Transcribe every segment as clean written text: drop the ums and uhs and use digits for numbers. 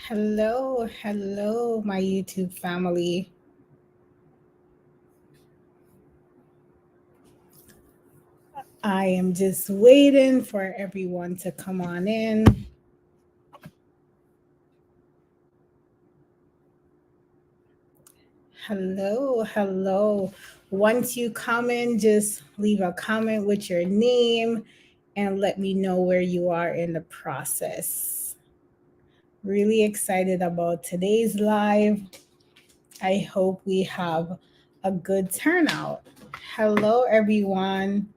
Hello, my YouTube family. I am just waiting for everyone to come on in. Hello. Once you come in, just leave a comment with your name and let me know where you are in the process. Really excited about today's live. I hope we have a good turnout. Hello, everyone.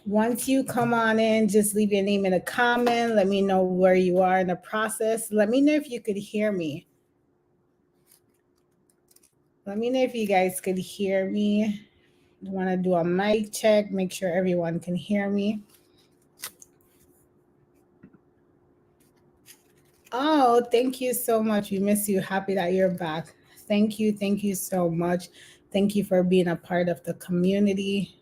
Once you come on in, just leave your name in a comment. Let me know where you are in the process. Let me know if you could hear me. Let me know if you guys could hear me. I want to do a mic check, make sure everyone can hear me. Oh, thank you so much. We miss you. Happy that you're back. Thank you so much. Thank you for being a part of the community.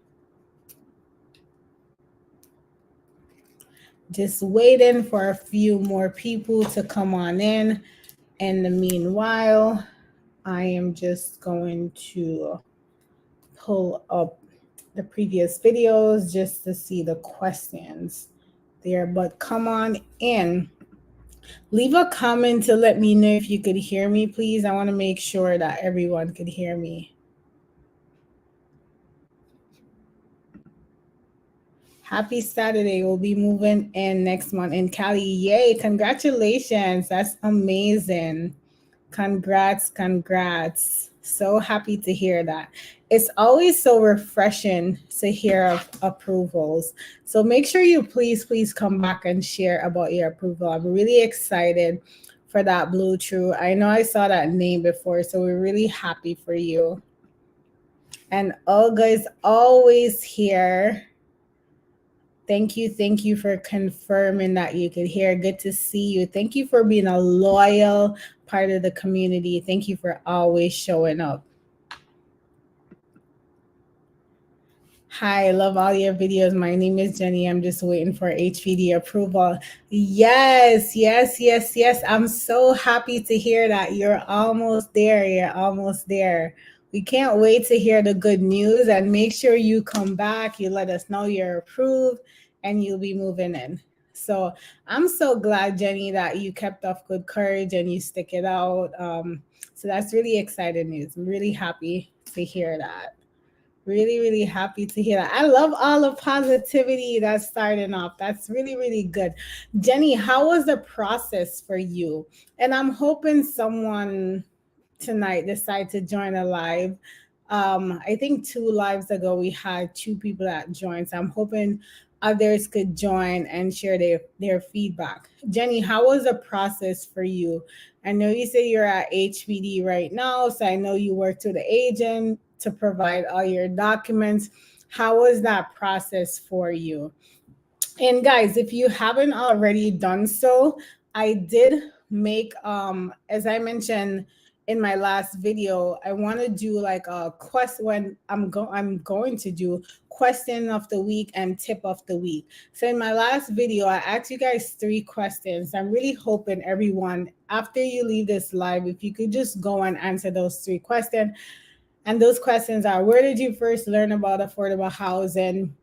Just waiting for a few more people to come on in. In the meanwhile, I am just going to pull up the previous videos just to see the questions there. But come on in. Leave a comment to let me know if you could hear me, please. I want to make sure that everyone could hear me. Happy Saturday. We'll be moving in next month in Cali. Yay. Congratulations. That's amazing. Congrats. So happy to hear that. It's always so refreshing to hear of approvals. So make sure you please come back and share about your approval. I'm really excited for that Blue True. I know I saw that name before, so we're really happy for you. And Olga is always here. Thank you for confirming that you could hear. Good to see you. Thank you for being a loyal part of the community. Thank you for always showing up. Hi, I love all your videos. My name is Jenny. I'm just waiting for HPD approval. Yes. I'm so happy to hear that. You're almost there. We can't wait to hear the good news, and make sure you come back. You let us know you're approved and you'll be moving in. So I'm so glad, Jenny, that you kept up good courage and you stick it out. So that's really exciting news. I'm really happy to hear that. Really happy to hear that. I love all the positivity that's starting off. That's really good. Jenny, how was the process for you? And I'm hoping someone tonight decide to join a live. I think 2 lives ago we had 2 people that joined. So I'm hoping others could join and share their feedback. Jenny, how was the process for you? I know you say you're at HPD right now, so I know you worked with the agent to provide all your documents. How was that process for you? And guys, if you haven't already done so, I did make as I mentioned in my last video, I want to do like a quest when I'm going to do question of the week and tip of the week. So in my last video, I asked you guys 3 questions. I'm really hoping everyone, after you leave this live, if you could just go and answer those 3 questions. And those questions are: where did you first learn about affordable housing?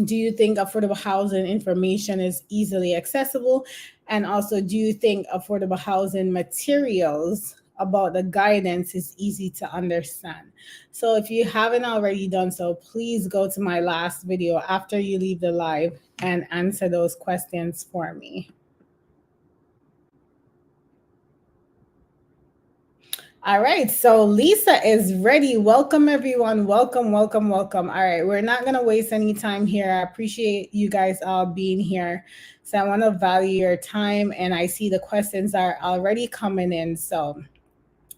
Do you think affordable housing information is easily accessible? And also, do you think affordable housing materials about the guidance is easy to understand? So if you haven't already done so, please go to my last video after you leave the live and answer those questions for me. All right, so Lisa is ready. Welcome, everyone. Welcome. All right, we're not going to waste any time here. I appreciate you guys all being here. So I want to value your time, and I see the questions are already coming in. So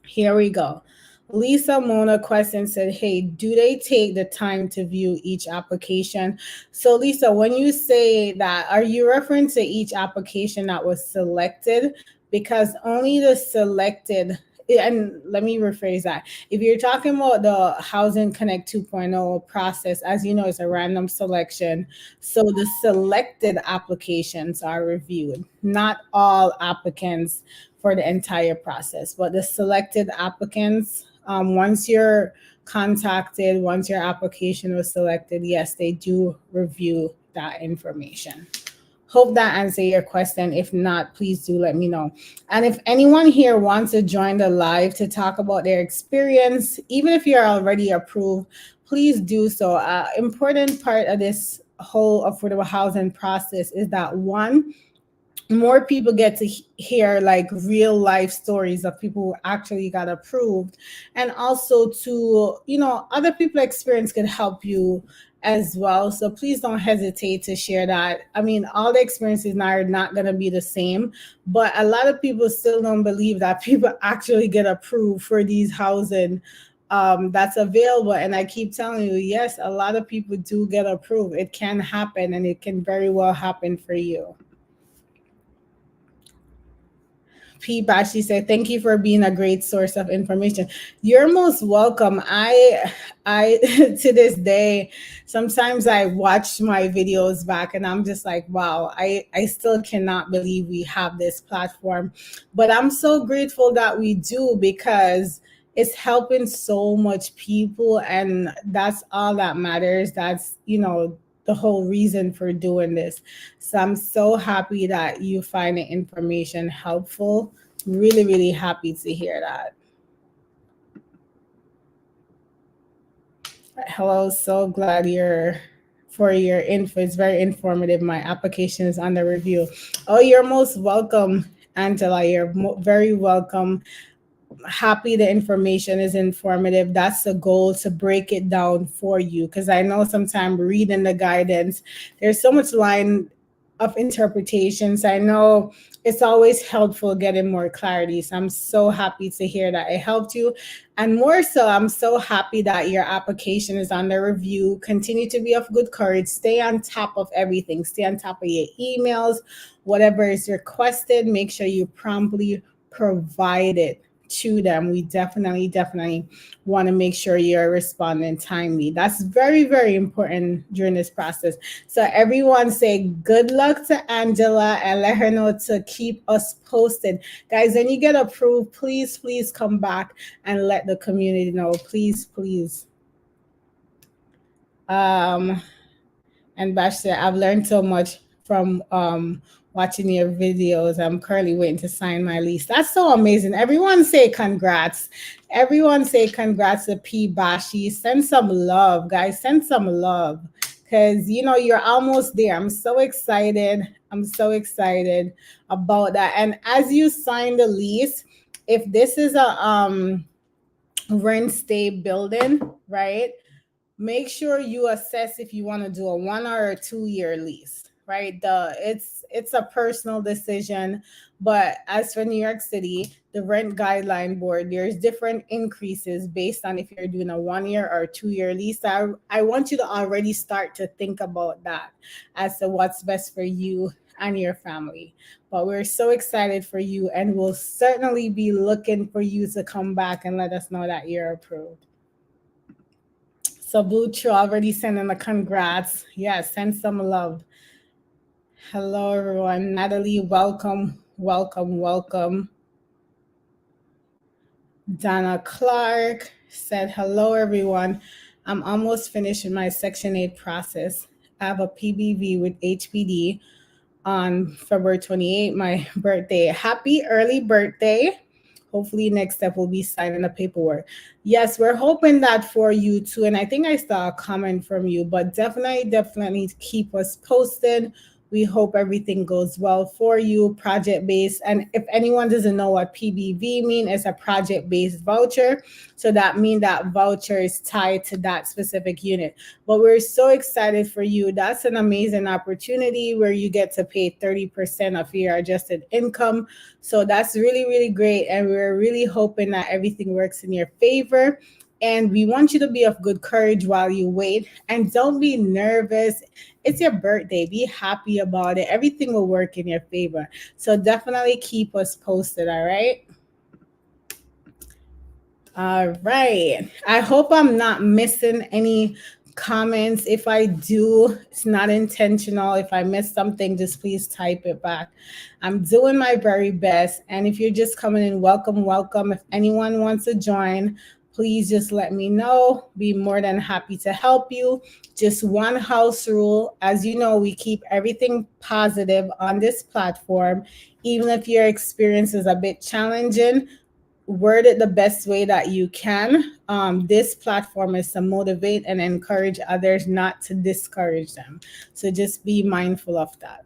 here we go. Lisa Mona question said, hey, do they take the time to view each application? So Lisa, when you say that, are you referring to each application that was selected? Because only the selected and let me rephrase that. If you're talking about the Housing Connect 2.0 process, as you know, it's a random selection. So the selected applications are reviewed, not all applicants for the entire process, but the selected applicants, once you're contacted, once your application was selected, yes, they do review that information. Hope that answered your question. If not, please do let me know. And if anyone here wants to join the live to talk about their experience, even if you're already approved, please do so. Important part of this whole affordable housing process is that, one, more people get to hear like real life stories of people who actually got approved, and also to, other people experience can help you as well. So please don't hesitate to share that. I mean, all the experiences are not going to be the same, but a lot of people still don't believe that people actually get approved for these housing that's available. And I keep telling you, yes, a lot of people do get approved. It can happen, and it can very well happen for you. P. Bashi said, "Thank you for being a great source of information." You're most welcome. I to this day, sometimes I watch my videos back and I'm just like, wow, I still cannot believe we have this platform. But I'm so grateful that we do, because it's helping so much people, and that's all that matters. That's, the whole reason for doing this. So I'm so happy that you find the information helpful. Really, really happy to hear that. Hello, so glad you're for your info. It's very informative. My application is under review. Oh, you're most welcome, Angela. You're very welcome. Happy the information is informative. That's the goal, to break it down for you, because I know sometimes reading the guidance, there's so much line of interpretations. I know it's always helpful getting more clarity. So I'm so happy to hear that it helped you. And more so, I'm so happy that your application is under review. Continue to be of good courage. Stay on top of everything. Stay on top of your emails. Whatever is requested, make sure you promptly provide it to them. We definitely want to make sure you're responding timely. That's very, very important during this process. So everyone say good luck to Angela and let her know to keep us posted. Guys, when you get approved, please come back and let the community know. Please. And Bash said, I've learned so much from watching your videos. I'm currently waiting to sign my lease. That's so amazing. Everyone say congrats. Everyone say congrats to P. Bashi. Send some love, guys. Send some love, because you're almost there. I'm so excited. About that. And as you sign the lease, if this is a rent stay building, right? Make sure you assess if you want to do a 1 or a 2 year lease, right? It's a personal decision. But as for New York City, the rent guideline board, there's different increases based on if you're doing a 1 year or a 2 year lease. I want you to already start to think about that as to what's best for you and your family. But we're so excited for you, and we'll certainly be looking for you to come back and let us know that you're approved. So Bluetooth already sending a congrats. Yes, send some love. Hello, everyone. Natalie, welcome. Donna Clark said, hello, everyone. I'm almost finished with my Section 8 process. I have a PBV with HPD on February 28th, my birthday. Happy early birthday. Hopefully next step will be signing the paperwork. Yes, we're hoping that for you too. And I think I saw a comment from you, but definitely keep us posted. We hope everything goes well for you, project-based. And if anyone doesn't know what PBV means, it's a project-based voucher. So that means that voucher is tied to that specific unit. But we're so excited for you. That's an amazing opportunity where you get to pay 30% of your adjusted income. So that's really, really great. And we're really hoping that everything works in your favor. And we want you to be of good courage while you wait. And don't be nervous. It's your birthday. Be happy about it. Everything will work in your favor. So definitely keep us posted, all right? All right. I hope I'm not missing any comments. If I do, it's not intentional. If I miss something, just please type it back. I'm doing my very best. And if you're just coming in, welcome, welcome. If anyone wants to join, please just let me know. Be more than happy to help you. Just one house rule. As you know, we keep everything positive on this platform. Even if your experience is a bit challenging, word it the best way that you can. This platform is to motivate and encourage others, not to discourage them. So just be mindful of that.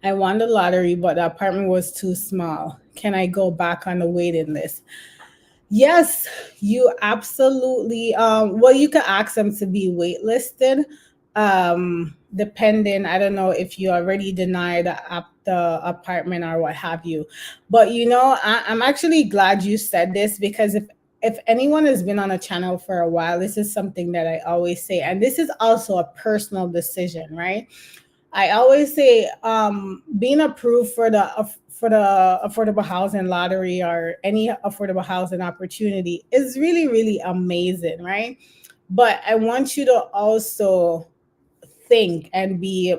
I won the lottery, but the apartment was too small. Can I go back on the waiting list? Yes, you absolutely. Well, you could ask them to be waitlisted. Depending, I don't know if you already denied the apartment or what have you. But I'm actually glad you said this, because if anyone has been on a channel for a while, this is something that I always say, and this is also a personal decision, right? I always say, being approved for the affordable housing lottery or any affordable housing opportunity is really, really amazing, right? But I want you to also think and be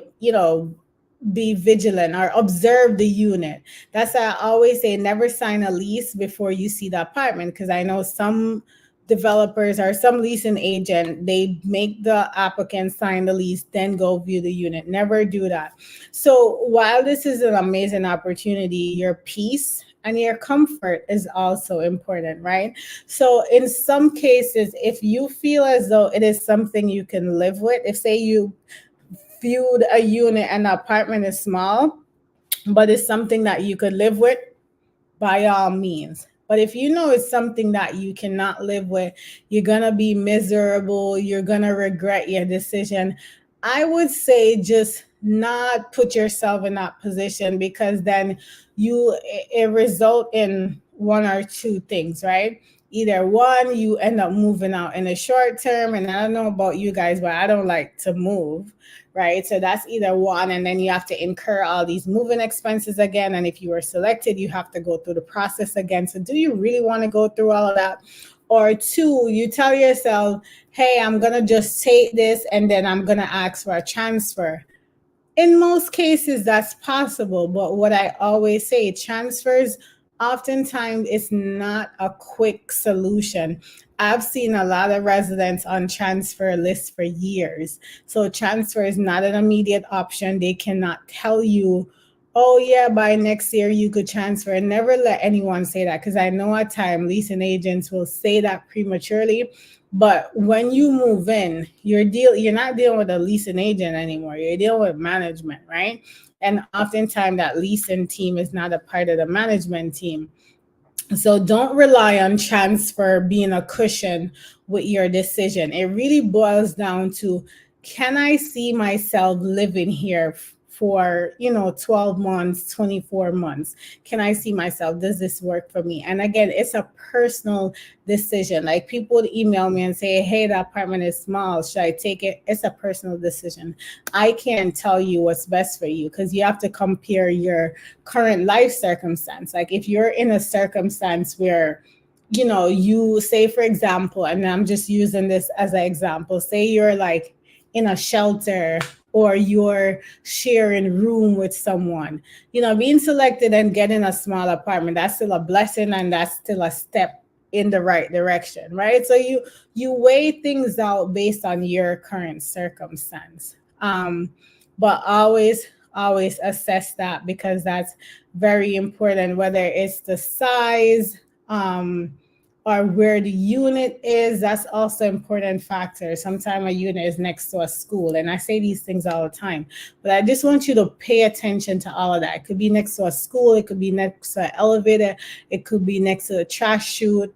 vigilant or observe the unit. That's why I always say never sign a lease before you see the apartment, because I know some developers or some leasing agent, they make the applicant sign the lease, then go view the unit. Never do that. So while this is an amazing opportunity, your peace and your comfort is also important, right? So in some cases, if you feel as though it is something you can live with, if say you viewed a unit and the apartment is small, but it's something that you could live with, by all means. But if you know it's something that you cannot live with, you're going to be miserable, you're going to regret your decision, I would say just not put yourself in that position, because then it result in one or two things, right? Either one, you end up moving out in the short term, and I don't know about you guys, but I don't like to move, right? So that's either one, and then you have to incur all these moving expenses again. And if you were selected, you have to go through the process again. So do you really want to go through all of that? Or two, you tell yourself, hey, I'm going to just take this and then I'm going to ask for a transfer. In most cases, that's possible. But what I always say, transfers, oftentimes it's not a quick solution. I've seen a lot of residents on transfer lists for years. So transfer is not an immediate option. They cannot tell you, oh yeah, by next year you could transfer. And never let anyone say that, because I know at times leasing agents will say that prematurely. But when you move in, you're not dealing with a leasing agent anymore. You're dealing with management, right? And oftentimes that leasing team is not a part of the management team. So don't rely on transfer being a cushion with your decision. It really boils down to, can I see myself living here for 12 months, 24 months? Can I see myself? Does this work for me? And again, it's a personal decision. Like, people would email me and say, hey, the apartment is small, should I take it? It's a personal decision. I can't tell you what's best for you, because you have to compare your current life circumstance. Like, if you're in a circumstance where you say, for example, and I'm just using this as an example, say you're like in a shelter, or you're sharing room with someone, being selected and getting a small apartment, that's still a blessing, and that's still a step in the right direction, right? So you weigh things out based on your current circumstance. But always assess that, because that's very important, whether it's the size, or where the unit is. That's also important factor. Sometimes a unit is next to a school, and I say these things all the time, but I just want you to pay attention to all of that. It could be next to a school, it could be next to an elevator, it could be next to a trash chute.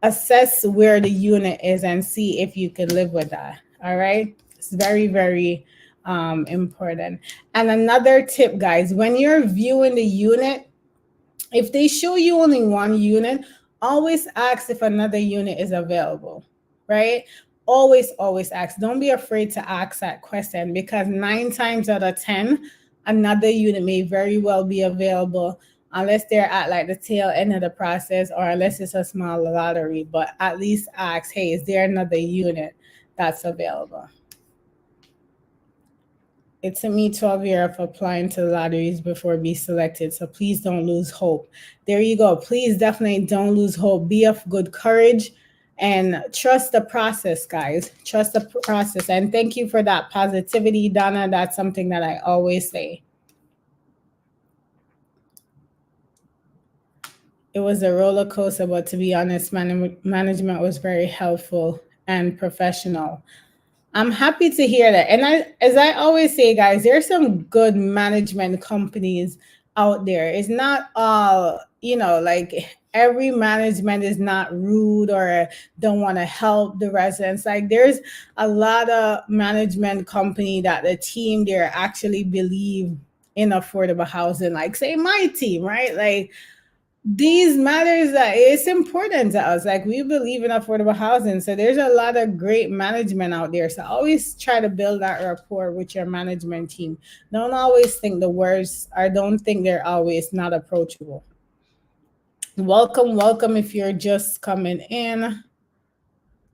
Assess where the unit is and see if you can live with that. All right, it's very, very important. And another tip, guys, when you're viewing the unit, if they show you only one unit, always ask if another unit is available, right? Always ask. Don't be afraid to ask that question, because 9 times out of 10, another unit may very well be available. unless they're at like the tail end of the process or unless it's a small lottery. But at least ask, hey, is there another unit that's available? It took me 12 years of applying to the lotteries before be selected. So please don't lose hope. There you go. Please definitely don't lose hope. Be of good courage and trust the process, guys. Trust the process. And thank you for that positivity, Donna. That's something that I always say. It was a roller coaster, but to be honest, management was very helpful and professional. I'm happy to hear that. And as I always say, guys, there's some good management companies out there. It's not all, like every management is not rude or don't want to help the residents. Like there's a lot of management company that the team there actually believe in affordable housing. Like say my team, right? Like these matters that it's important to us. Like we believe in affordable housing. So there's a lot of great management out there. So always try to build that rapport with your management team. Don't always think the worst or don't think they're always not approachable. Welcome, welcome if you're just coming in.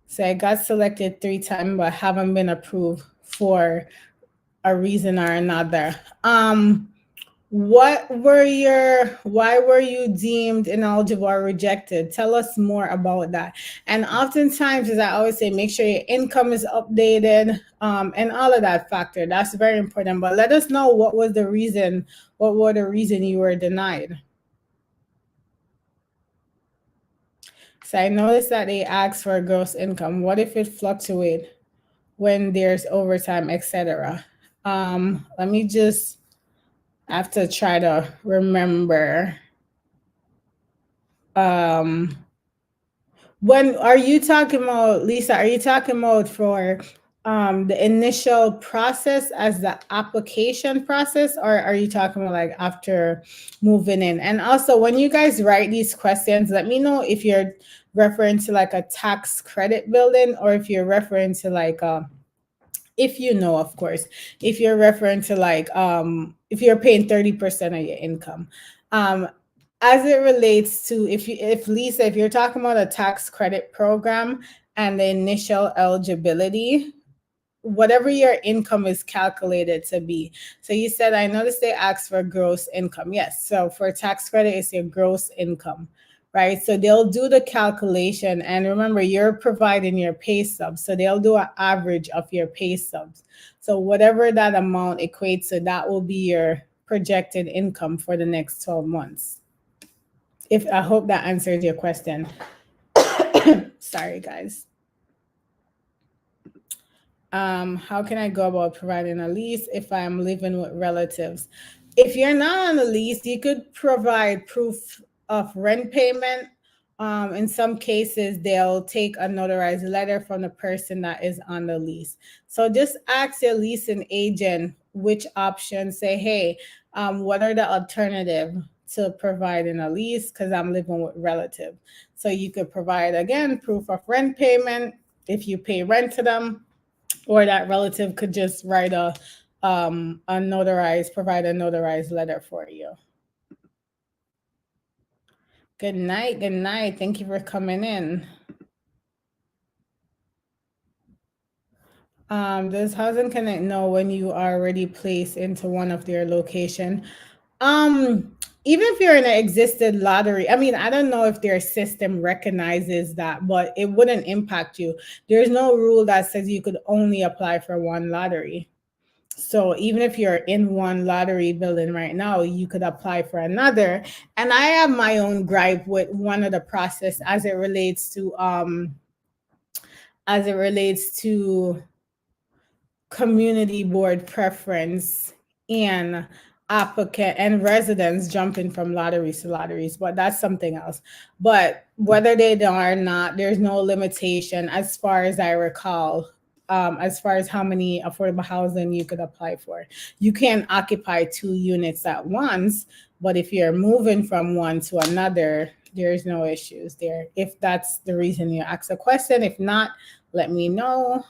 So I got selected 3 times, but haven't been approved for a reason or another. Why were you deemed ineligible or rejected? Tell us more about that. And oftentimes, as I always say, make sure your income is updated, and all of that factor. That's very important. But let us know what were the reason you were denied. So I noticed that they asked for a gross income. What if it fluctuates when there's overtime, etc.? Let me just have to try to remember. When are you talking about, Lisa? Are you talking about for the initial process as the application process, or are you talking about like after moving in? And also, when you guys write these questions, let me know if you're referring to like a tax credit building or if you're referring to like if you know, of course, if you're referring to like if you're paying 30% of your income. As it relates to if Lisa, if you're talking about a tax credit program and the initial eligibility, whatever your income is calculated to be. So you said, I noticed they asked for gross income. Yes. So for tax credit, it's your gross income, right? So they'll do the calculation. And remember, you're providing your pay stubs. So they'll do an average of your pay stubs. So whatever that amount equates to, that will be your projected income for the next 12 months. If I hope that answers your question. Sorry, guys. How can I go about providing a lease if I'm living with relatives? If you're not on a lease, you could provide proof of rent payment. In some cases, they'll take a notarized letter from the person that is on the lease. So just ask your leasing agent which options. Say, hey, what are the alternative to providing a lease because I'm living with relative. So you could provide, again, proof of rent payment if you pay rent to them, or that relative could just write provide a notarized letter for you. Good night. Good night. Thank you for coming in. Does Housing Connect know when you are already placed into one of their location? Even if you're in an existed lottery, I mean, I don't know if their system recognizes that, but it wouldn't impact you. There's no rule that says you could only apply for one lottery. So even if you're in one lottery building right now, you could apply for another. And I have my own gripe with one of the process as it relates to community board preference and applicant and residents jumping from lotteries to lotteries, but that's something else. But whether they are not, there's no limitation as far as I recall. As far as how many affordable housing you could apply for, you can occupy 2 units at once, but if you're moving from one to another, there's no issues there. If that's the reason you ask a question, if not, let me know.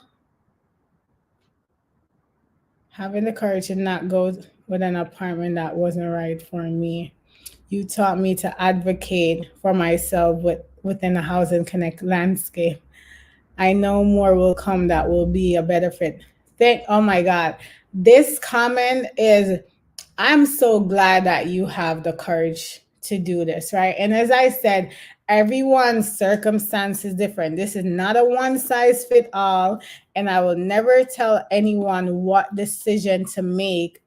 Having the courage to not go with an apartment that wasn't right for me. You taught me to advocate for myself within the Housing Connect landscape. I know more will come that will be a better fit. Oh my God. This comment is, I'm so glad that you have the courage to do this, right? And as I said, everyone's circumstance is different. This is not a one size fit all. And I will never tell anyone what decision to make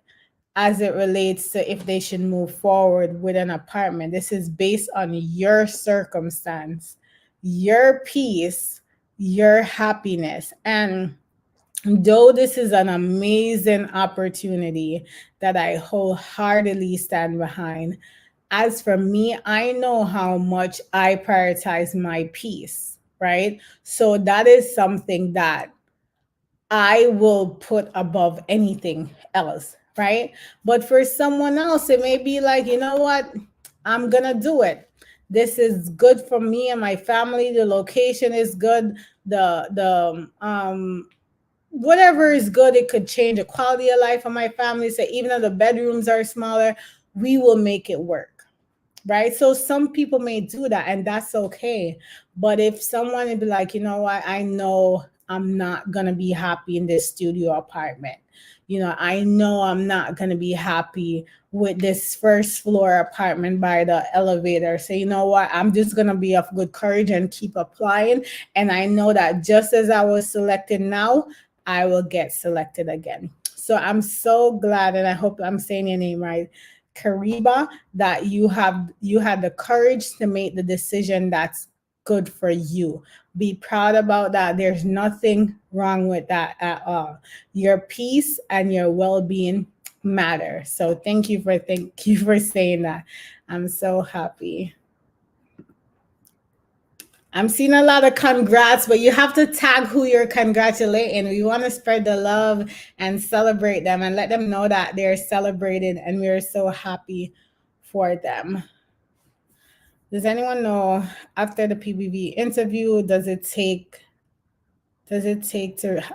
as it relates to if they should move forward with an apartment. This is based on your circumstance, your peace, your happiness. And though this is an amazing opportunity that I wholeheartedly stand behind, as for me, I know how much I prioritize my peace, right? So that is something that I will put above anything else, right? But for someone else, it may be like, you know what? I'm going to do it. This is good for me and my family. The location is good. The whatever is good, it could change the quality of life of my family. So even though the bedrooms are smaller, we will make it work, right? So some people may do that, and that's okay. But if someone would be like, you know what, I know I'm not gonna be happy in this studio apartment. I know I'm not gonna be happy with this first floor apartment by the elevator. So you know what? I'm just gonna be of good courage and keep applying. And I know that just as I was selected now, I will get selected again. So I'm so glad, and I hope I'm saying your name right, Kariba, that you had the courage to make the decision that's good for you. Be proud about that. There's nothing wrong with that at all. Your peace and your well-being matter. So thank you for saying that. I'm so happy. I'm seeing a lot of congrats, but you have to tag who you're congratulating. We want to spread the love and celebrate them and let them know that they're celebrated and we're so happy for them. Does anyone know, after the PBV interview,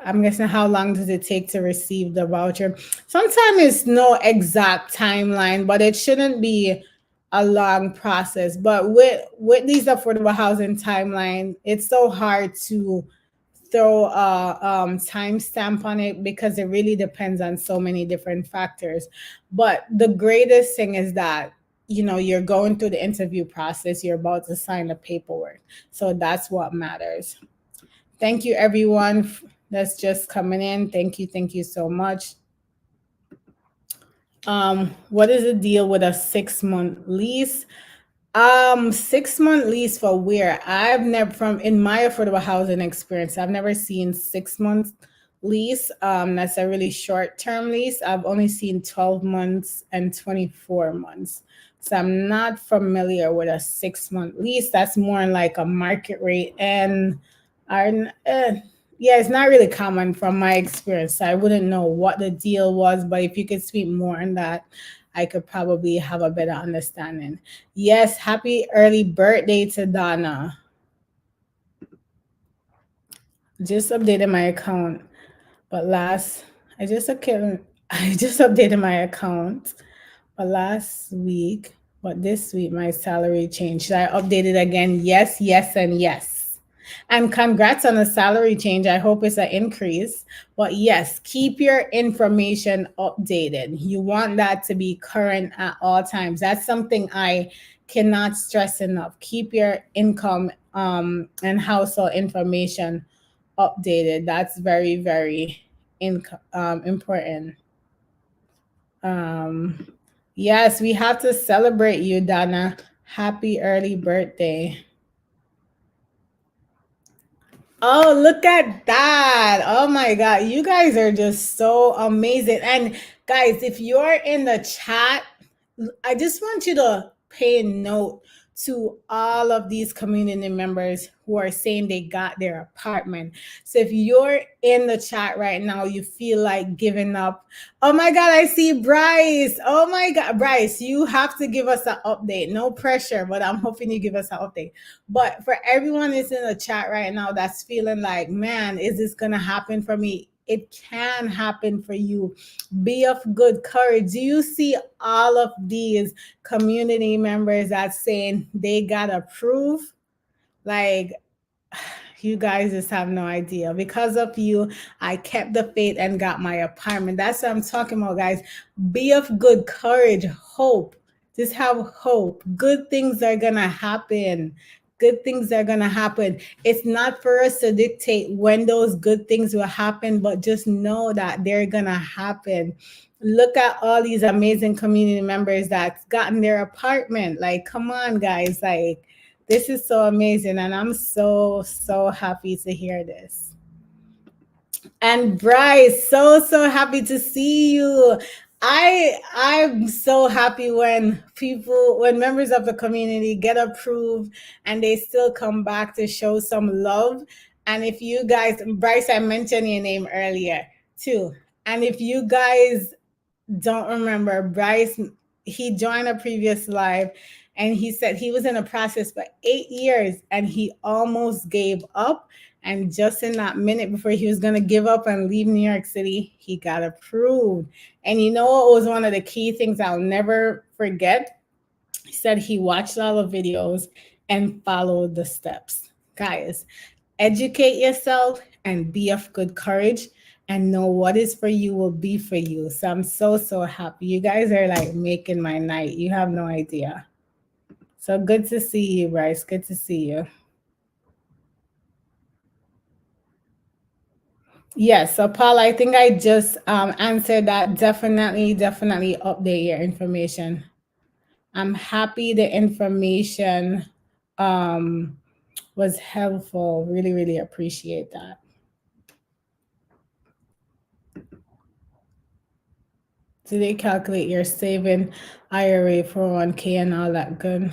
I'm guessing, how long does it take to receive the voucher? Sometimes it's no exact timeline, but it shouldn't be a long process. But with these affordable housing timeline, it's so hard to throw a timestamp on it because it really depends on so many different factors. But the greatest thing is that you're going through the interview process, you're about to sign the paperwork. So that's what matters. Thank you, everyone that's just coming in. Thank you so much. What is the deal with a 6-month lease? 6-month lease for where? I've never, from in my affordable housing experience, I've never seen 6 months lease. That's a really short-term lease. I've only seen 12 months and 24 months. So I'm not familiar with a 6-month lease. That's more like a market rate, and yeah, it's not really common from my experience. So I wouldn't know what the deal was, but if you could speak more on that, I could probably have a better understanding. Yes, happy early birthday to Donna. Just updated my account, but I just updated my account, but last week, but this week my salary changed. Should I update it again? Yes, yes, and yes. And congrats on the salary change. I hope it's an increase. But yes, keep your information updated. You want that to be current at all times. That's something I cannot stress enough. Keep your income and household information updated. That's very, very important. Yes, we have to celebrate you, Donna. Happy early birthday. Oh, look at that. Oh my God. You guys are just so amazing. And guys, if you're in the chat, I just want you to pay note to all of these community members who are saying they got their apartment. So if you're in the chat right now, you feel like giving up. Oh my God, I see Bryce. Oh my God, Bryce, you have to give us an update. No pressure, but I'm hoping you give us an update. But for everyone that's in the chat right now that's feeling like, man, is this going to happen for me? It can happen for you. Be of good courage. Do you see all of these community members that saying they got approved? Like, you guys just have no idea. Because of you, I kept the faith and got my apartment. That's what I'm talking about, guys. Be of good courage, hope. Just have hope. Good things are going to happen. Good things are going to happen. It's not for us to dictate when those good things will happen, but just know that they're going to happen. Look at all these amazing community members that's gotten their apartment. Like, come on, guys. Like, this is so amazing, and I'm so, so happy to hear this. And Bryce, so, so happy to see you. I'm so happy when when members of the community get approved and they still come back to show some love. And if you guys, Bryce, I mentioned your name earlier too. And if you guys don't remember, Bryce, he joined a previous live and he said he was in a process for 8 years and he almost gave up. And just in that minute before he was going to give up and leave New York City, he got approved. And you know what was one of the key things I'll never forget? He said he watched all the videos and followed the steps. Guys, educate yourself and be of good courage and know what is for you will be for you. So I'm so, so happy. You guys are like making my night. You have no idea. So good to see you, Bryce. Good to see you. Yes, so Paul, I think I just answered that. Definitely update your information. I'm happy the information was helpful. Really appreciate that. Do they calculate your saving, IRA, 401k, and all that good?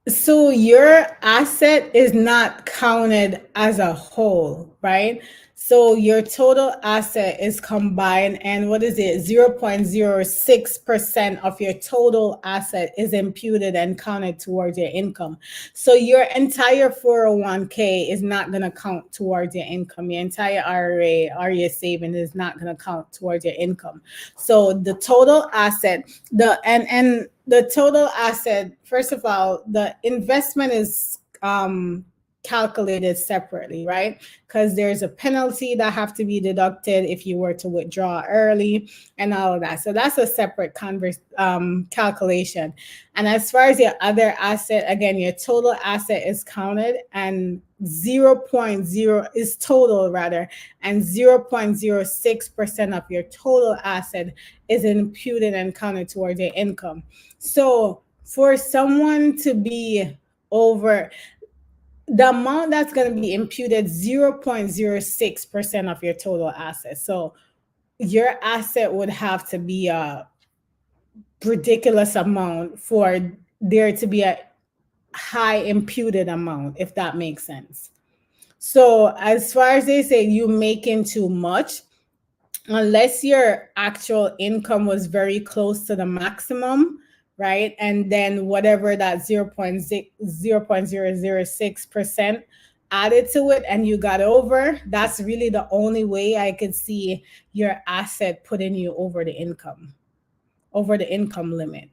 So your asset is not counted as a whole, right? So your total asset is combined, and what is it? 0.06% of your total asset is imputed and counted towards your income. So your entire 401k is not going to count towards your income. Your entire IRA or your saving is not going to count towards your income. So the total asset, the total asset, first of all, the investment is calculated separately, right? Because there's a penalty that have to be deducted if you were to withdraw early and all of that. So that's a separate calculation. And as far as your other asset, again, your total asset is counted and 0.0 is total rather, and 0.06% of your total asset is imputed and counted towards your income. So for someone to be over the amount that's going to be imputed, 0.06% of your total assets. So your asset would have to be a ridiculous amount for there to be a high imputed amount, if that makes sense. So as far as they say, you making too much, unless your actual income was very close to the maximum, right? And then whatever that 0.006% added to it and you got over, that's really the only way I could see your asset putting you over the income limit.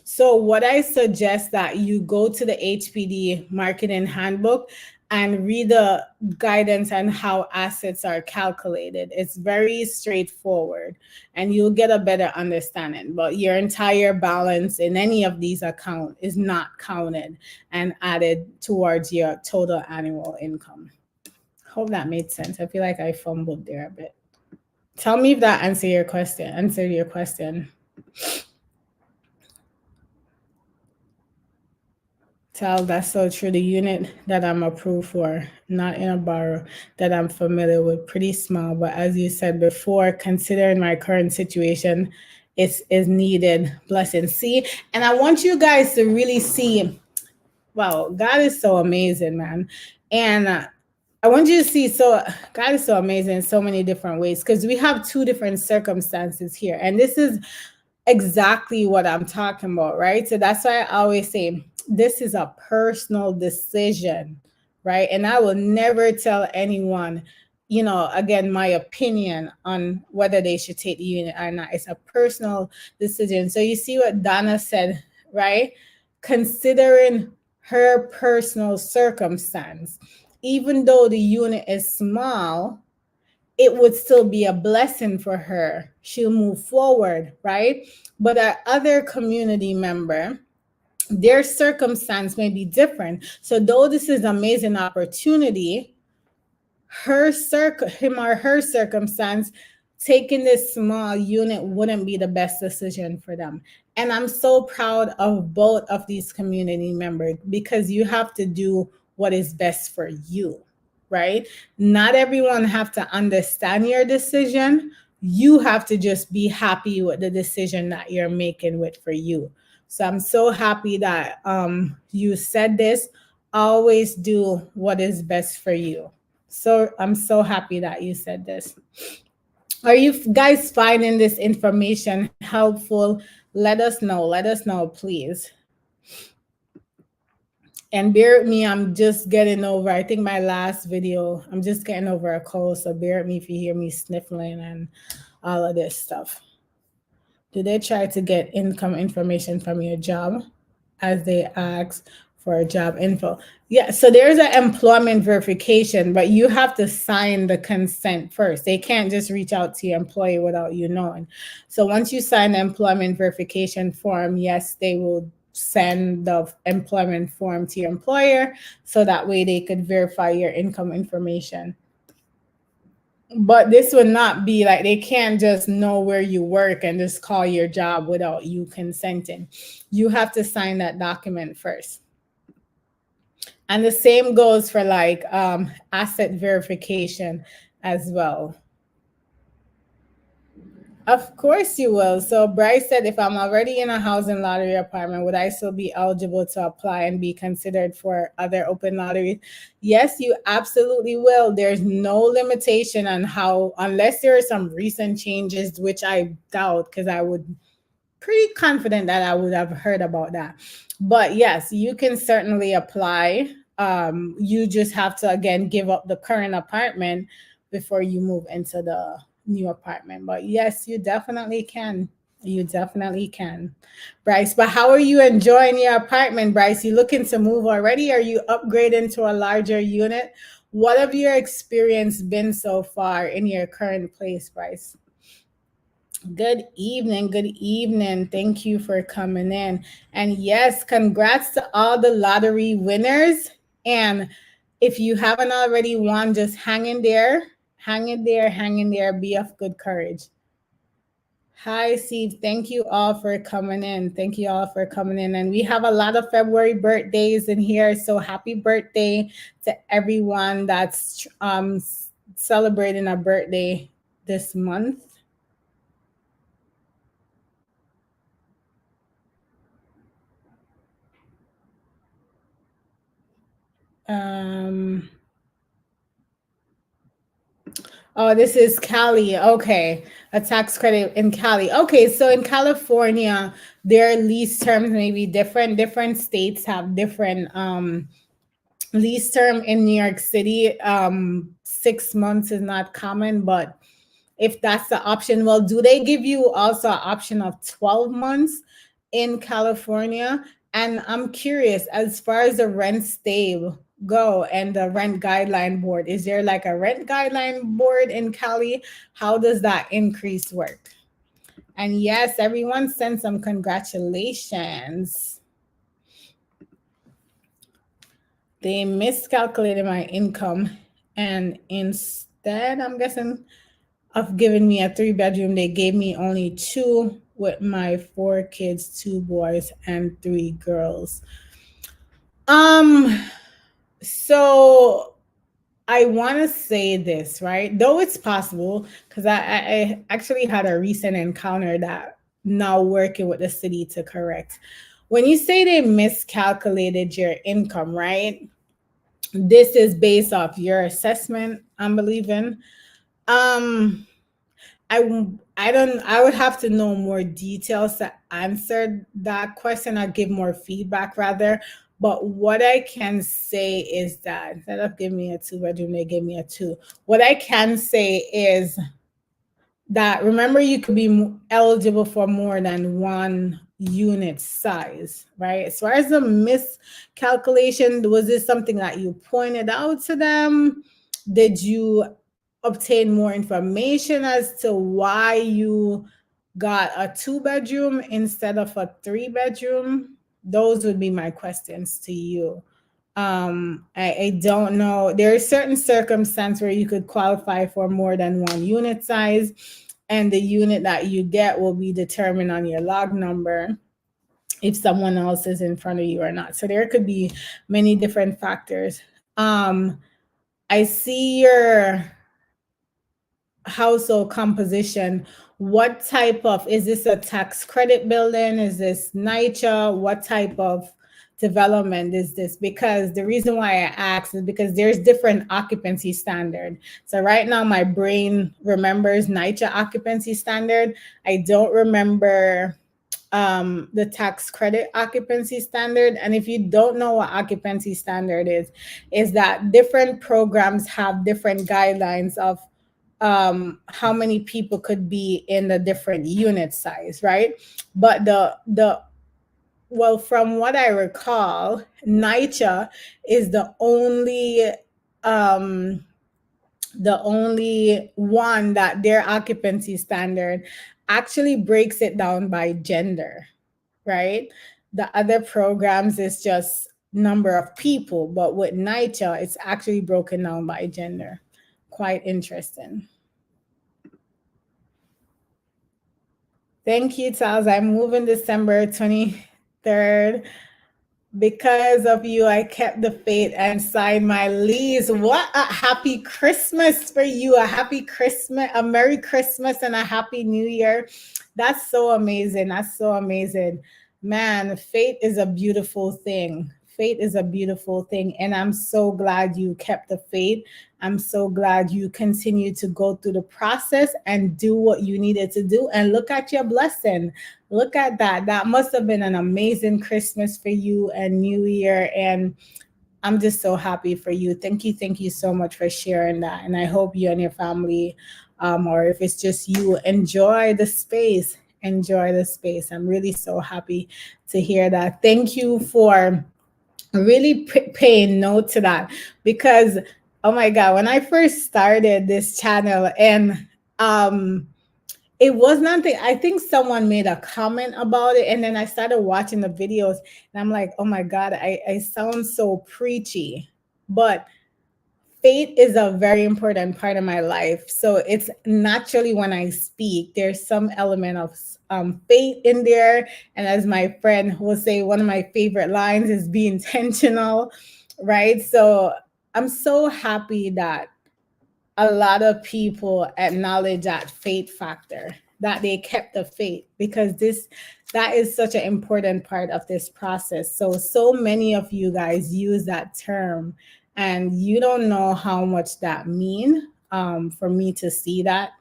So what I suggest that you go to the HPD marketing handbook and read the guidance on how assets are calculated. It's very straightforward and you'll get a better understanding. But your entire balance in any of these accounts is not counted and added towards your total annual income. Hope that made sense. I feel like I fumbled there a bit. Tell me if that answered your question. Tal, that's so true. The unit that I'm approved for, not in a borough that I'm familiar with, pretty small. But as you said before, considering my current situation, is needed. Blessing. See, and I want you guys to really see, wow, God is so amazing, man. And I want you to see, so God is so amazing in so many different ways because we have two different circumstances here. And this is exactly what I'm talking about, right? So that's why I always say, this is a personal decision, right? And I will never tell anyone, again, my opinion on whether they should take the unit or not. It's a personal decision. So you see what Donna said, right? Considering her personal circumstance, even though the unit is small, it would still be a blessing for her. She'll move forward, right? But our other community member, their circumstance may be different. So though this is an amazing opportunity, him or her circumstance, taking this small unit wouldn't be the best decision for them. And I'm so proud of both of these community members, because you have to do what is best for you, right? Not everyone have to understand your decision. You have to just be happy with the decision that you're making with for you. So I'm so happy that you said this. Always do what is best for you. So I'm so happy that you said this. Are you guys finding this information helpful? Let us know. Let us know, please. And bear with me, I'm just getting over, I think my last video, I'm just getting over a cold. So bear with me if you hear me sniffling and all of this stuff. Do they try to get income information from your job as they ask for job info? Yeah, so there's an employment verification, but you have to sign the consent first. They can't just reach out to your employee without you knowing. So once you sign the employment verification form, yes, they will send the employment form to your employer, so that way they could verify your income information. But this would not be like, they can't just know where you work and just call your job without you consenting. You have to sign that document first. And the same goes for like asset verification as well. Of course you will. So Bryce said, if I'm already in a housing lottery apartment, would I still be eligible to apply and be considered for other open lotteries? Yes, you absolutely will. There's no limitation on how, unless there are some recent changes, which I doubt, because I would pretty confident that I would have heard about that. But yes, you can certainly apply. You just have to, again, give up the current apartment before you move into the new apartment. But yes, you definitely can. You definitely can, Bryce. But how are you enjoying your apartment, Bryce? You looking to move already? Are you upgrading to a larger unit? What have your experience been so far in your current place, Bryce? Good evening. Good evening. Thank you for coming in. And yes, congrats to all the lottery winners. And if you haven't already won, just hang in there. Hang in there. Hang in there. Be of good courage. Hi, Steve. Thank you all for coming in. Thank you all for coming in. And we have a lot of February birthdays in here. So happy birthday to everyone that's celebrating a birthday this month. Oh, this is Cali. Okay. A tax credit in Cali. Okay. So in California, their lease terms may be different. Different states have different lease term. In New York City, 6 months is not common, but if that's the option, well, do they give you also an option of 12 months in California? And I'm curious, as far as the rent stable go and the rent guideline board, is there like a rent guideline board in Cali? How does that increase work? And yes, everyone send some congratulations. They miscalculated my income, and instead, I'm guessing, of giving me a 3-bedroom, they gave me only 2 with my 4 kids, 2 boys and 3 girls. So I want to say this, right? Though it's possible, because I actually had a recent encounter that now working with the city to correct. When you say they miscalculated your income, right? This is based off your assessment, I'm believing. I would have to know more details to answer that question. I'd give more feedback rather. But what I can say is that instead of giving me a 2 bedroom, they gave me a 2. What I can say is that remember you could be eligible for more than one unit size, right? As far as the miscalculation, was this something that you pointed out to them? Did you obtain more information as to why you got a 2 bedroom instead of a 3 bedroom? Those would be my questions to you. I don't know. There are certain circumstances where you could qualify for more than one unit size, and the unit that you get will be determined on your log number if someone else is in front of you or not. So there could be many different factors. I see your household composition. What type of, is this a tax credit building? Is this NYCHA? What type of development is this? Because the reason why I ask is because there's different occupancy standard. So right now my brain remembers NYCHA occupancy standard. I don't remember the tax credit occupancy standard. And if you don't know what occupancy standard is that different programs have different guidelines of how many people could be in the different unit size, right? But well, from what I recall, NYCHA is the only one that their occupancy standard actually breaks it down by gender, right? The other programs is just number of people, but with NYCHA, it's actually broken down by gender. Quite interesting. Thank you, Charles. I move in December 23rd. Because of you, I kept the faith and signed my lease. What a happy Christmas for you. A happy Christmas, a Merry Christmas, and a Happy New Year. That's so amazing. That's so amazing. Man, faith is a beautiful thing. Faith is a beautiful thing. And I'm so glad you kept the faith. I'm so glad you continue to go through the process and do what you needed to do. And look at your blessing. Look at that. That must have been an amazing Christmas for you and New Year. And I'm just so happy for you. Thank you. Thank you so much for sharing that. And I hope you and your family, or if it's just you, enjoy the space. Enjoy the space. I'm really so happy to hear that. Thank you for really paying note to that, because oh my God, when I first started this channel and it was nothing. I think someone made a comment about it, and then I started watching the videos, and I'm like, oh my God, I sound so preachy. But faith is a very important part of my life. So it's naturally when I speak, there's some element of faith in there. And as my friend will say, one of my favorite lines is be intentional, right? So I'm so happy that a lot of people acknowledge that faith factor, that they kept the faith, because that is such an important part of this process. So many of you guys use that term, and you don't know how much that means for me to see that.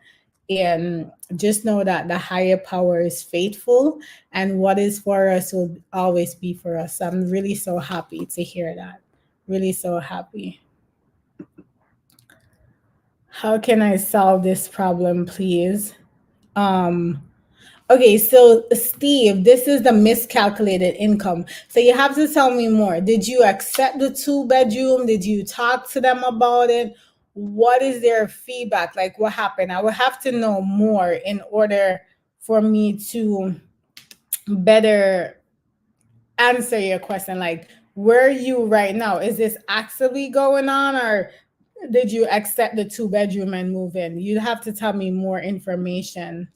And just know that the higher power is faithful, and what is for us will always be for us. I'm really so happy to hear that. Really so happy. How can I solve this problem, please? Okay, so Steve, this is the miscalculated income. So you have to tell me more. Did you accept the 2 bedroom? Did you talk to them about it? What is their feedback? Like, what happened? I would have to know more in order for me to better answer your question. Like, where are you right now? Is this actively going on, or did you accept the 2 bedroom and move in? You'd have to tell me more information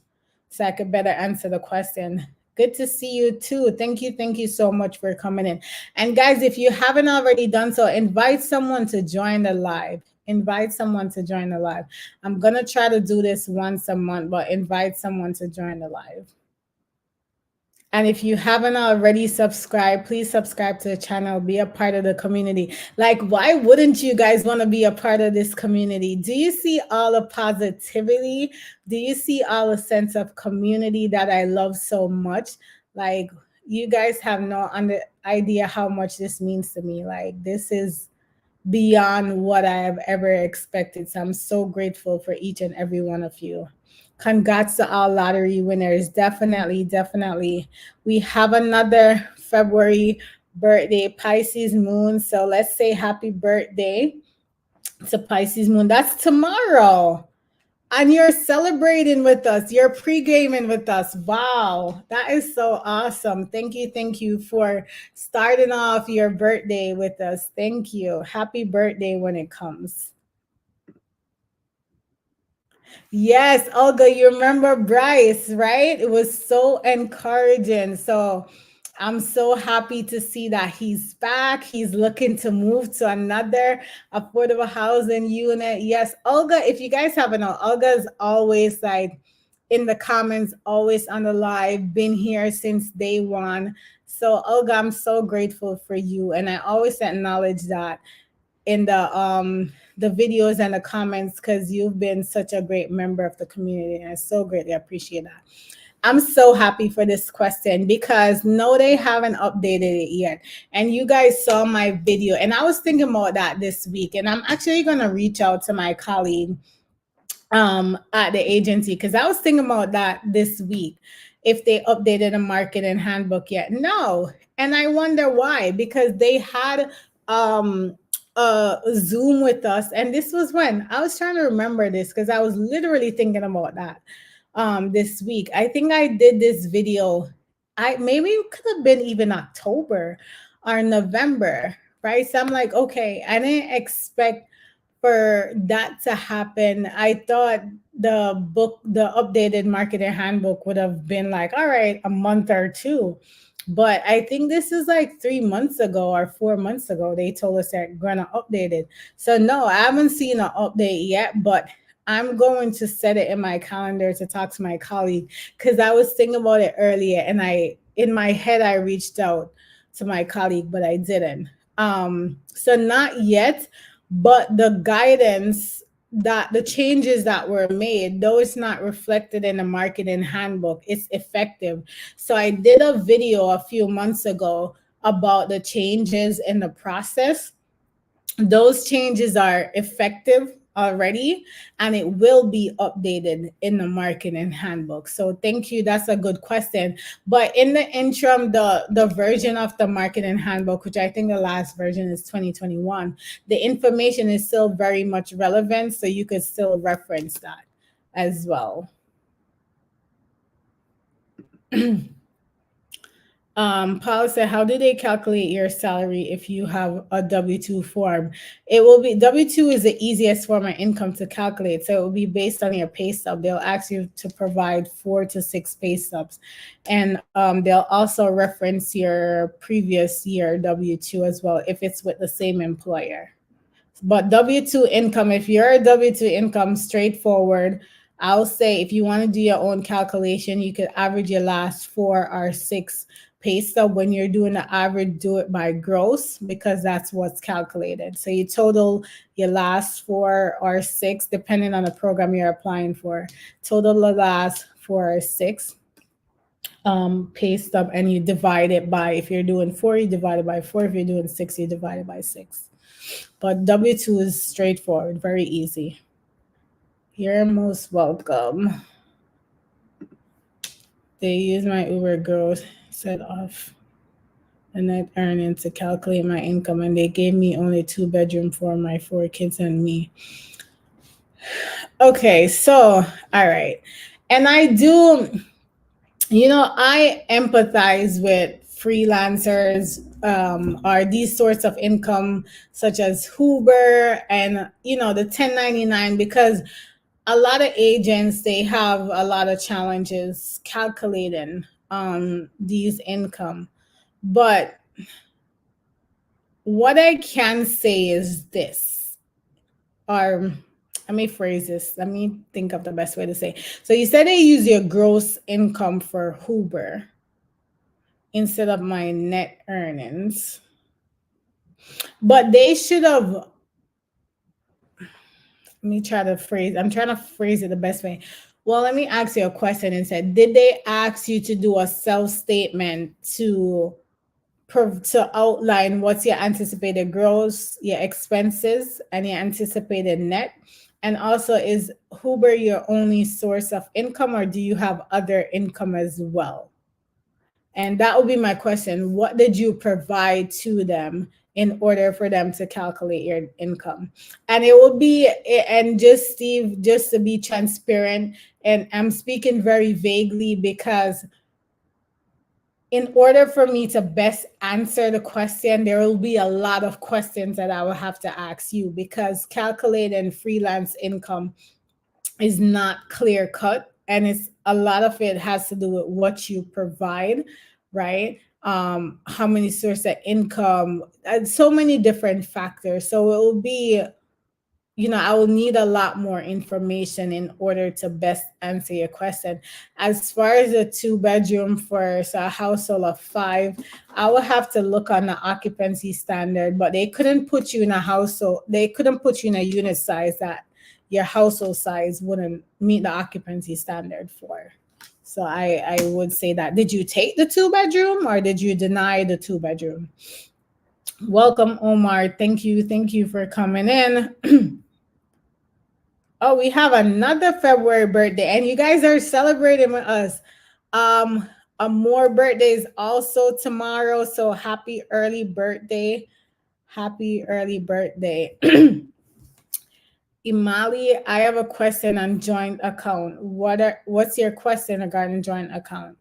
so I could better answer the question. Good to see you too. Thank you. Thank you so much for coming in. And guys, if you haven't already done so, invite someone to join the live. Invite someone to join the live. I'm going to try to do this once a month, but invite someone to join the live. And if you haven't already subscribed, please subscribe to the channel, be a part of the community. Like, why wouldn't you guys want to be a part of this community? Do you see all the positivity? Do you see all the sense of community that I love so much? Like, You guys have no idea how much this means to me. Like, this is beyond what I have ever expected. So I'm so grateful for each and every one of you. Congrats to all lottery winners. Definitely, definitely. We have another February birthday, Pisces moon. So let's say happy birthday to Pisces moon. That's tomorrow. And you're celebrating with us. You're pre-gaming with us. Wow. That is so awesome. Thank you. Thank you for starting off your birthday with us. Thank you. Happy birthday when it comes. Yes, Olga, you remember Bryce, right? It was so encouraging. So I'm so happy to see that he's back. He's looking to move to another affordable housing unit. Yes, Olga, if you guys haven't know, Olga's always like in the comments, always on the live, been here since day one. So Olga, I'm so grateful for you. And I always acknowledge that in the videos and the comments, because you've been such a great member of the community, and I so greatly appreciate that. I'm so happy for this question because no, they haven't updated it yet. And you guys saw my video, and I was thinking about that this week, and I'm actually going to reach out to my colleague at the agency, because I was thinking about that this week, if they updated a marketing handbook yet. No. And I wonder why, because they had a Zoom with us, and this was when I was trying to remember this, because I was literally thinking about that this week. I think I did this video. I maybe it could have been even October or November, right? So I'm like, okay, I didn't expect for that to happen. I thought the updated marketing handbook would have been like, all right, a month or two. But I think this is like 3 months ago or 4 months ago, they told us they're gonna update it. So no, I haven't seen an update yet, but I'm going to set it in my calendar to talk to my colleague, because I was thinking about it earlier, and I in my head I reached out to my colleague, but I didn't. So not yet, but the guidance, that the changes that were made, though it's not reflected in the marketing handbook, it's effective. So I did a video a few months ago about the changes in the process. Those changes are effective already, and it will be updated in the marketing handbook. So thank you, that's a good question. But in the interim, the version of the marketing handbook, which I think the last version is 2021, the information is still very much relevant, so you could still reference that as well. Paul said, how do they calculate your salary if you have a W-2 form? It will be, W-2 is the easiest form of income to calculate. So it will be based on your pay stub. They'll ask you to provide 4 to 6 pay stubs. And they'll also reference your previous year W-2 as well, if it's with the same employer. But W-2 income, if you're a W-2 income, straightforward. I'll say if you want to do your own calculation, you could average your last 4 or 6 pay stub. When you're doing the average, do it by gross, because that's what's calculated. So you total your last 4 or 6, depending on the program you're applying for. Total the last 4 or 6 pay stub, and you divide it by, if you're doing 4, you divide it by 4. If you're doing 6, you divide it by 6. But W-2 is straightforward, very easy. You're most welcome. They use my Uber Girls set off the net earning to calculate my income, and they gave me only 2-bedroom for my 4 kids and me. Okay, so all right. And I do, I empathize with freelancers, or these sorts of income, such as Uber and the 1099, because a lot of agents, they have a lot of challenges calculating these income. But what I can say is this, or let me phrase this. Let me think of the best way to say. So you said they use your gross income for Uber instead of my net earnings. But they should have, I'm trying to phrase it the best way. Well, let me ask you a question instead. Did they ask you to do a self-statement to outline what's your anticipated gross, your expenses, and your anticipated net? And also, is Uber your only source of income, or do you have other income as well? And that would be my question. What did you provide to them in order for them to calculate your income? And it will be, and just Steve, just to be transparent, and I'm speaking very vaguely because in order for me to best answer the question, there will be a lot of questions that I will have to ask you, because calculating freelance income is not clear cut, and it's a lot of it has to do with what you provide, right? How many sources of income, and so many different factors. So it will be, I will need a lot more information in order to best answer your question. As far as a 2 bedroom for a household of 5, I will have to look on the occupancy standard, but they couldn't put you in a household. They couldn't put you in a unit size that your household size wouldn't meet the occupancy standard for. So I would say that. Did you take the 2 bedroom or did you deny the 2 bedroom? Welcome, Omar. Thank you. Thank you for coming in. Oh, we have another February birthday, and you guys are celebrating with us. More birthdays also tomorrow, so happy early birthday. Happy early birthday. Imali, I have a question on joint account. What's your question regarding joint account?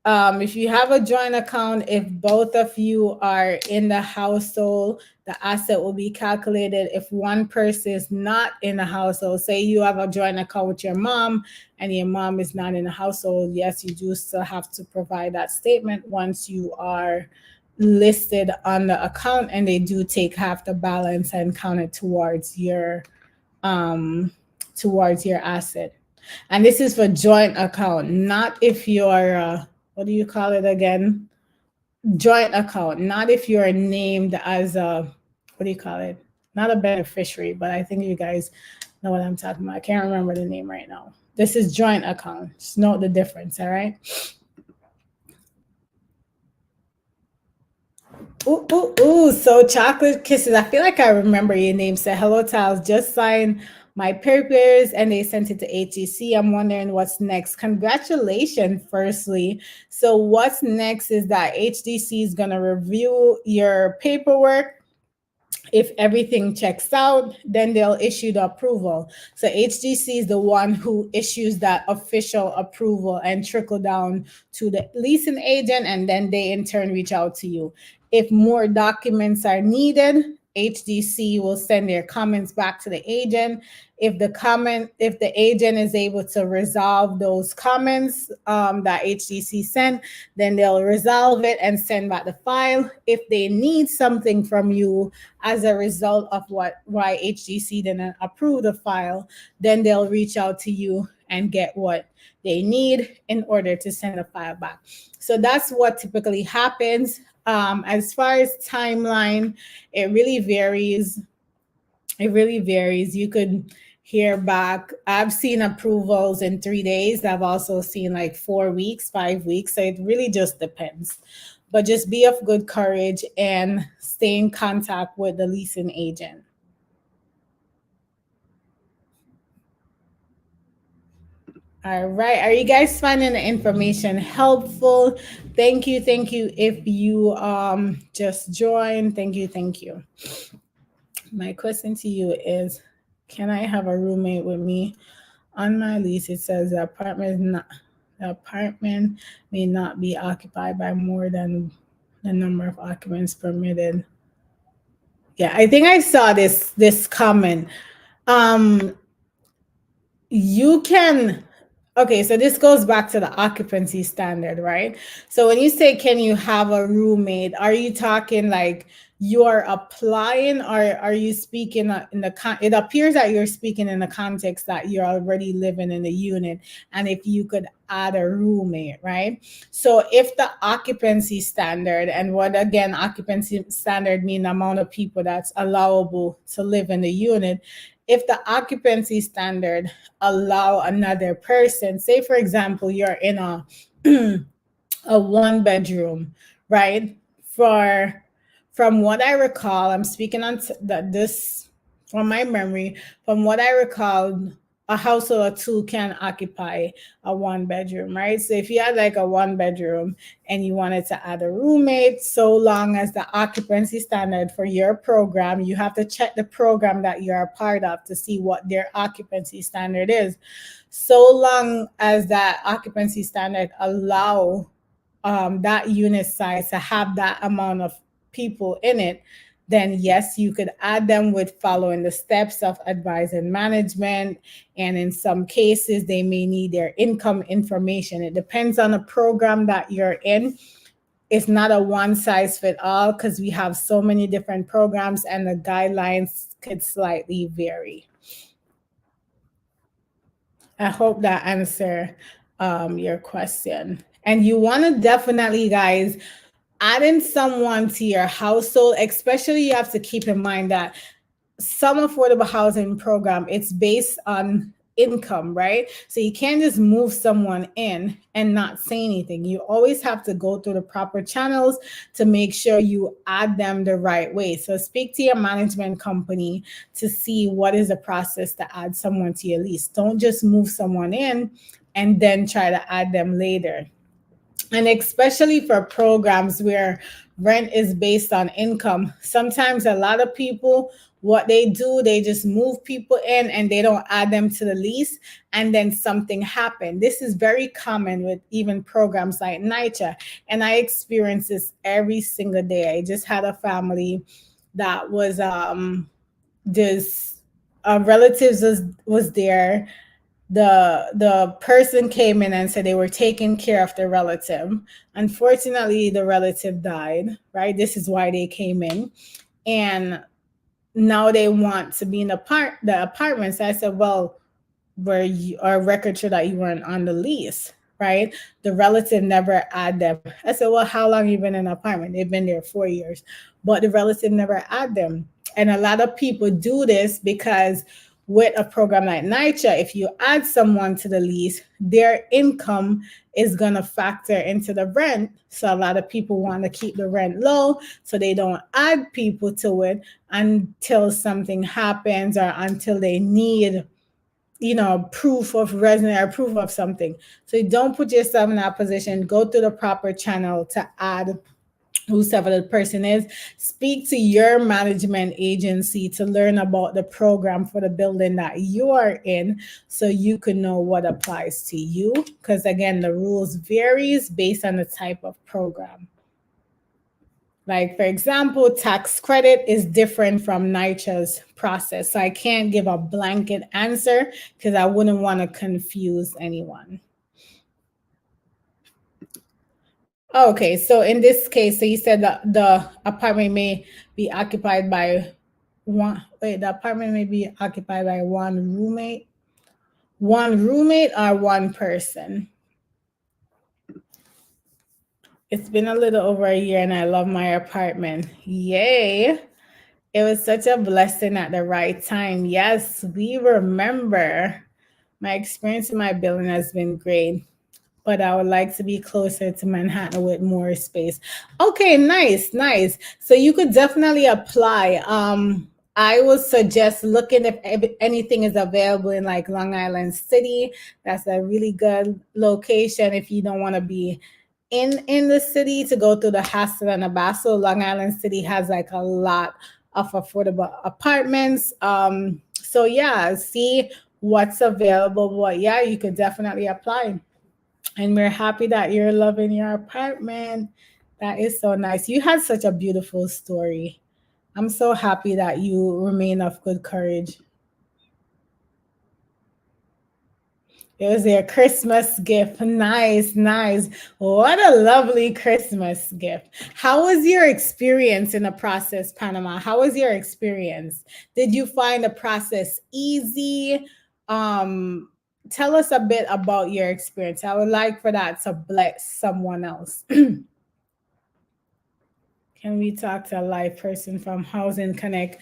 If you have a joint account, if both of you are in the household, the asset will be calculated. If one person is not in the household, say you have a joint account with your mom and your mom is not in the household, yes, you do still have to provide that statement once you are listed on the account, and they do take half the balance and count it towards your asset. And this is for joint account, not if you're what do you call it again? Joint account, not if you're named as a, what do you call it? Not a beneficiary, but I think you guys know what I'm talking about. I can't remember the name right now. This is joint account. Just note the difference, all right? Ooh, ooh, ooh. So chocolate kisses. I feel like I remember your name. Said hello, Tiles. Just signed my papers and they sent it to HTC. I'm wondering what's next. Congratulations, firstly. So what's next is that HDC is going to review your paperwork. If everything checks out, then they'll issue the approval. So HDC is the one who issues that official approval and trickle down to the leasing agent, and then they in turn reach out to you. If more documents are needed, HDC will send their comments back to the agent. If the agent is able to resolve those comments that HDC sent, then they'll resolve it and send back the file. If they need something from you as a result of why HDC didn't approve the file, then they'll reach out to you and get what they need in order to send the file back. So that's what typically happens. As far as timeline, it really varies. You could hear back. I've seen approvals in 3 days. I've also seen like 4 weeks, 5 weeks. So it really just depends. But just be of good courage and stay in contact with the leasing agent. All right. Are you guys finding the information helpful? Thank you. If you just joined, thank you. My question to you is, can I have a roommate with me? On my lease, it says the apartment may not be occupied by more than the number of occupants permitted. Yeah, I think I saw this comment. You can, okay, so this goes back to the occupancy standard, right? So when you say, can you have a roommate, are you talking like you're applying, or are you speaking it appears that you're speaking in the context that you're already living in a unit, and if you could add a roommate, right? So if the occupancy standard, and what again, occupancy standard mean the amount of people that's allowable to live in the unit. if the occupancy standard allow another person, say for example, you're in a one bedroom, right? For from what I recall, I'm speaking on this from my memory. From what I recall, a household of two can occupy a one bedroom, right? So if you had like a one bedroom and you wanted to add a roommate, so long as the occupancy standard for your program, you have to check the program that you're a part of to see what their occupancy standard is. So long as that occupancy standard allow that unit size to have that amount of people in it, then yes, you could add them with following the steps of advising management. And in some cases, they may need their income information. It depends on the program that you're in. It's not a one size fit all because we have so many different programs and the guidelines could slightly vary. I hope that answer your question. And you want to definitely, guys, adding someone to your household, especially you have to keep in mind that some affordable housing program, it's based on income, right? So you can't just move someone in and not say anything. You always have to go through the proper channels to make sure you add them the right way. So speak to your management company to see what is the process to add someone to your lease. Don't just move someone in and then try to add them later. And especially for programs where rent is based on income, sometimes a lot of people, what they do, they just move people in and they don't add them to the lease, and then something happened. This is very common with even programs like NYCHA, and I experience this every single day. I just had a family that was this relatives was there. The person came in and said they were taking care of the relative. Unfortunately, the relative died, right? This is why they came in. And now they want to be in the apartment. So I said, well, where you our record show that you weren't on the lease, right? The relative never add them. I said, well, how long you been in the apartment? They've been there 4 years, but the relative never add them. And a lot of people do this because with a program like NYCHA, if you add someone to the lease, their income is going to factor into the rent. So a lot of people want to keep the rent low, so they don't add people to it until something happens or until they need, proof of resident or proof of something. So don't put yourself in that position. Go through the proper channel to add whoever the person is. Speak to your management agency to learn about the program for the building that you are in, so you can know what applies to you. Because again, the rules varies based on the type of program. Like, for example, tax credit is different from NYCHA's process. So I can't give a blanket answer because I wouldn't want to confuse anyone. Okay, so in this case, so you said that the apartment may be occupied by the apartment may be occupied by one roommate or one person. It's been a little over a year and I love my apartment. Yay. It was such a blessing at the right time. Yes, we remember. My experience in my building has been great, but I would like to be closer to Manhattan with more space. Okay, nice. So you could definitely apply. I would suggest looking if anything is available in like Long Island City. That's a really good location if you don't want to be in the city to go through the hassle and the bustle. Long Island City has like a lot of affordable apartments. So yeah, see what's available. But yeah, you could definitely apply. And we're happy that you're loving your apartment. That is so nice. You had such a beautiful story. I'm so happy that you remain of good courage. It was their Christmas gift. Nice. What a lovely Christmas gift. How was your experience in the process, Panama? How was your experience? Did you find the process easy? Tell us a bit about your experience. I would like for that to bless someone else. Can we talk to a live person from Housing Connect?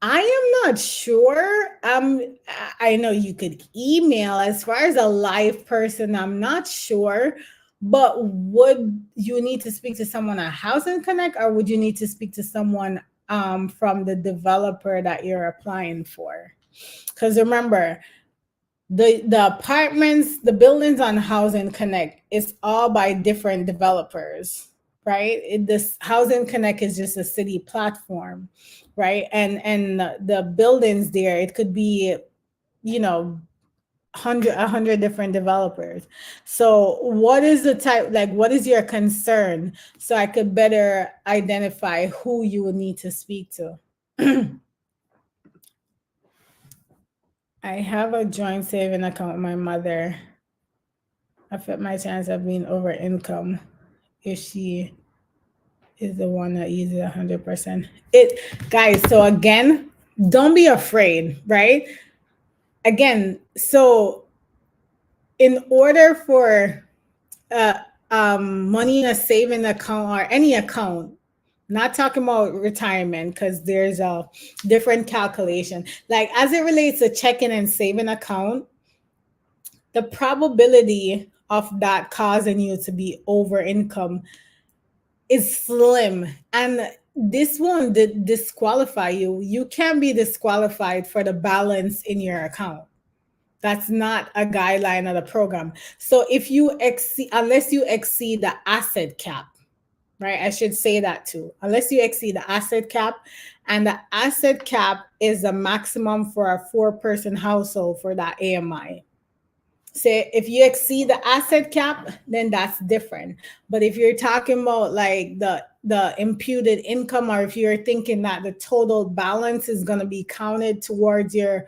I am not sure. I know you could email. As far as a live person, I'm not sure. But would you need to speak to someone at Housing Connect, or would you need to speak to someone from the developer that you're applying for? Because remember, the apartments, the buildings on Housing Connect, it's all by different developers, right? This Housing Connect is just a city platform, right? And the buildings there, it could be, you know, 100 different developers. So what is the type, like, what is your concern, so I could better identify who you would need to speak to? I have a joint saving account with my mother. Affect my chance of being over income if she is the one that uses 100%. It, guys, so again, don't be afraid, right? Again, so in order for uh, money in a saving account or any account, not talking about retirement, because there's a different calculation. Like as it relates to checking and saving account, the probability of that causing you to be over income is slim, and this won't disqualify you. You can be disqualified for the balance in your account. That's not a guideline of the program. So if you exceed, unless you exceed the asset cap, right? I should say that too. Unless you exceed the asset cap, and the asset cap is the maximum for a 4-person household for that AMI. Say if you exceed the asset cap, then that's different. But if you're talking about like the imputed income, or if you're thinking that the total balance is going to be counted towards your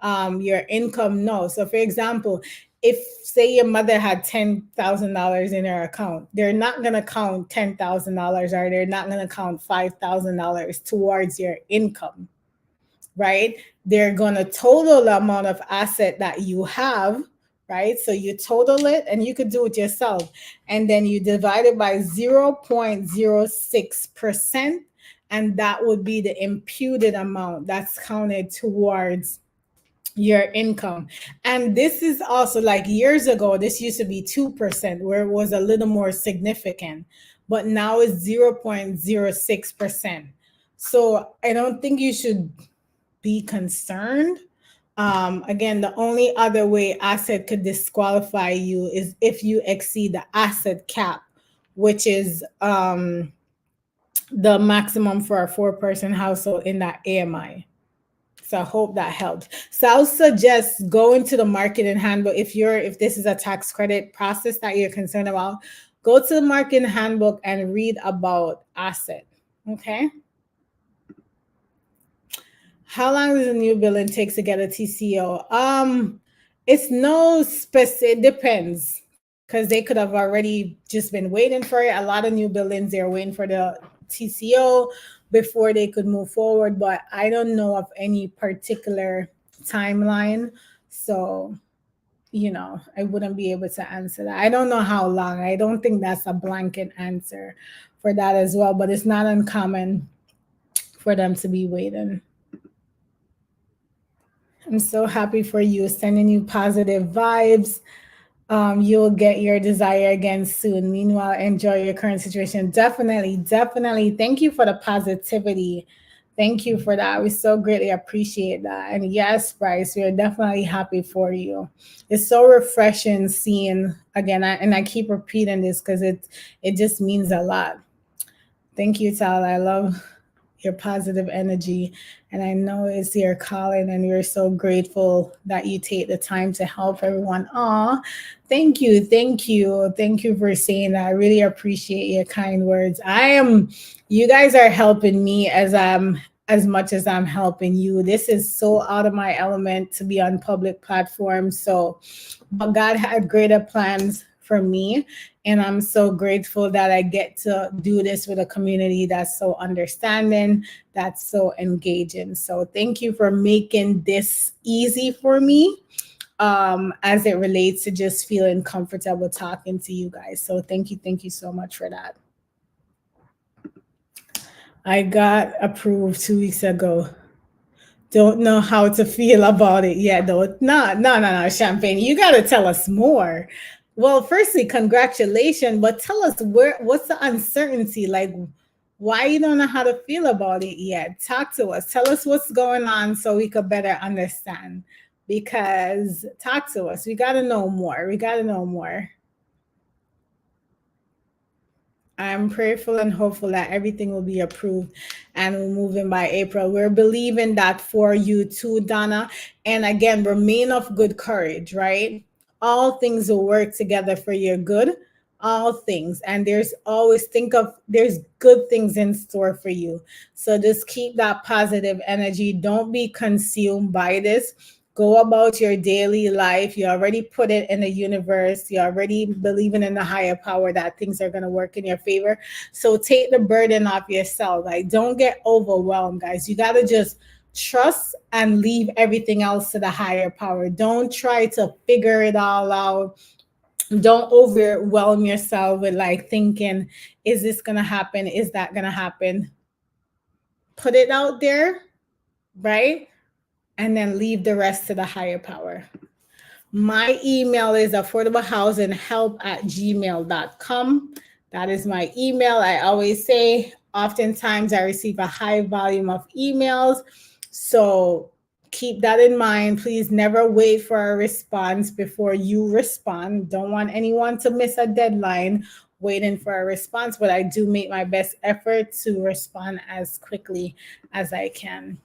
income, no. So for example, if say your mother had $10,000 in her account, they're not going to count $10,000, or they're not going to count $5,000 towards your income, right? They're going to total the amount of asset that you have, right? So you total it, and you could do it yourself. And then you divide it by 0.06%. And that would be the imputed amount that's counted towards your income. And this is also, like, years ago, this used to be 2%, where it was a little more significant, but now it's 0.06%. So I don't think you should be concerned. Again, the only other way asset could disqualify you is if you exceed the asset cap, which is the maximum for a 4-person household in that AMI. So I hope that helps. So I'll suggest going to the marketing handbook. If this is a tax credit process that you're concerned about, go to the marketing handbook and read about asset. Okay. How long does a new building take to get a TCO? It's no specific, it depends, because they could have already just been waiting for it. A lot of new buildings, they're waiting for the TCO before they could move forward, but I don't know of any particular timeline. So, I wouldn't be able to answer that. I don't know how long. I don't think that's a blanket answer for that as well, but it's not uncommon for them to be waiting. I'm so happy for you, sending you positive vibes. You'll get your desire again soon. Meanwhile, enjoy your current situation. Definitely, definitely. Thank you for the positivity. Thank you for that. We so greatly appreciate that. And yes, Bryce, we are definitely happy for you. It's so refreshing seeing again, and I keep repeating this because it just means a lot. Thank you, Tal. I love your positive energy. And I know it's your calling, and we're so grateful that you take the time to help everyone. Aw, thank you. Thank you. Thank you for saying that. I really appreciate your kind words. You guys are helping me as much as I'm helping you. This is so out of my element to be on public platforms. So, but God had greater plans for me. And I'm so grateful that I get to do this with a community that's so understanding, that's so engaging. So thank you for making this easy for me as it relates to just feeling comfortable talking to you guys. So thank you so much for that. I got approved 2 weeks ago. Don't know how to feel about it yet, though. No, Champagne. You got to tell us more. Well, firstly, congratulations, but tell us what's the uncertainty? Like, why you don't know how to feel about it yet? Talk to us. Tell us what's going on so we could better understand. Because talk to us. We got to know more. We got to know more. I'm prayerful and hopeful that everything will be approved and we're moving by April. We're believing that for you too, Donna. And again, remain of good courage, right? All things will work together for your good. All things. And there's always there's good things in store for you. So just keep that positive energy. Don't be consumed by this. Go about your daily life. You already put it in the universe. You already believing in the higher power that things are going to work in your favor. So take the burden off yourself. Like, don't get overwhelmed, guys. You got to just trust and leave everything else to the higher power. Don't try to figure it all out. Don't overwhelm yourself with like thinking, is this going to happen? Is that going to happen? Put it out there, right? And then leave the rest to the higher power. My email is affordablehousinghelp@gmail.com. That is my email. I always say, oftentimes I receive a high volume of emails. So keep that in mind. Please never wait for a response before you respond. Don't want anyone to miss a deadline waiting for a response, but I do make my best effort to respond as quickly as I can.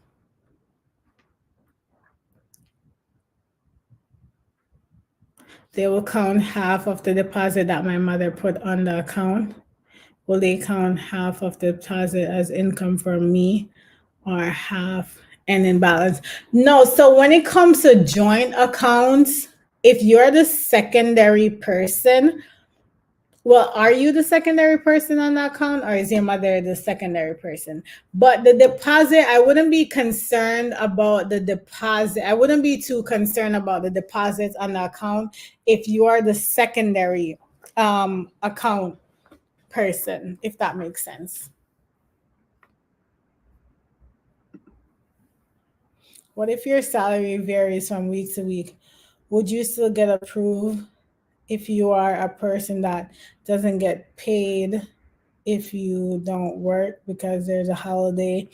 They will count half of the deposit that my mother put on the account. Will they count half of the deposit as income for me or half and in balance? No. So when it comes to joint accounts, if you're the secondary person, well, are you the secondary person on the account or is your mother the secondary person? But the deposit, I wouldn't be concerned about the deposit. I wouldn't be too concerned about the deposits on the account if you are the secondary account person, if that makes sense. What if your salary varies from week to week? Would you still get approved if you are a person that doesn't get paid if you don't work because there's a holiday?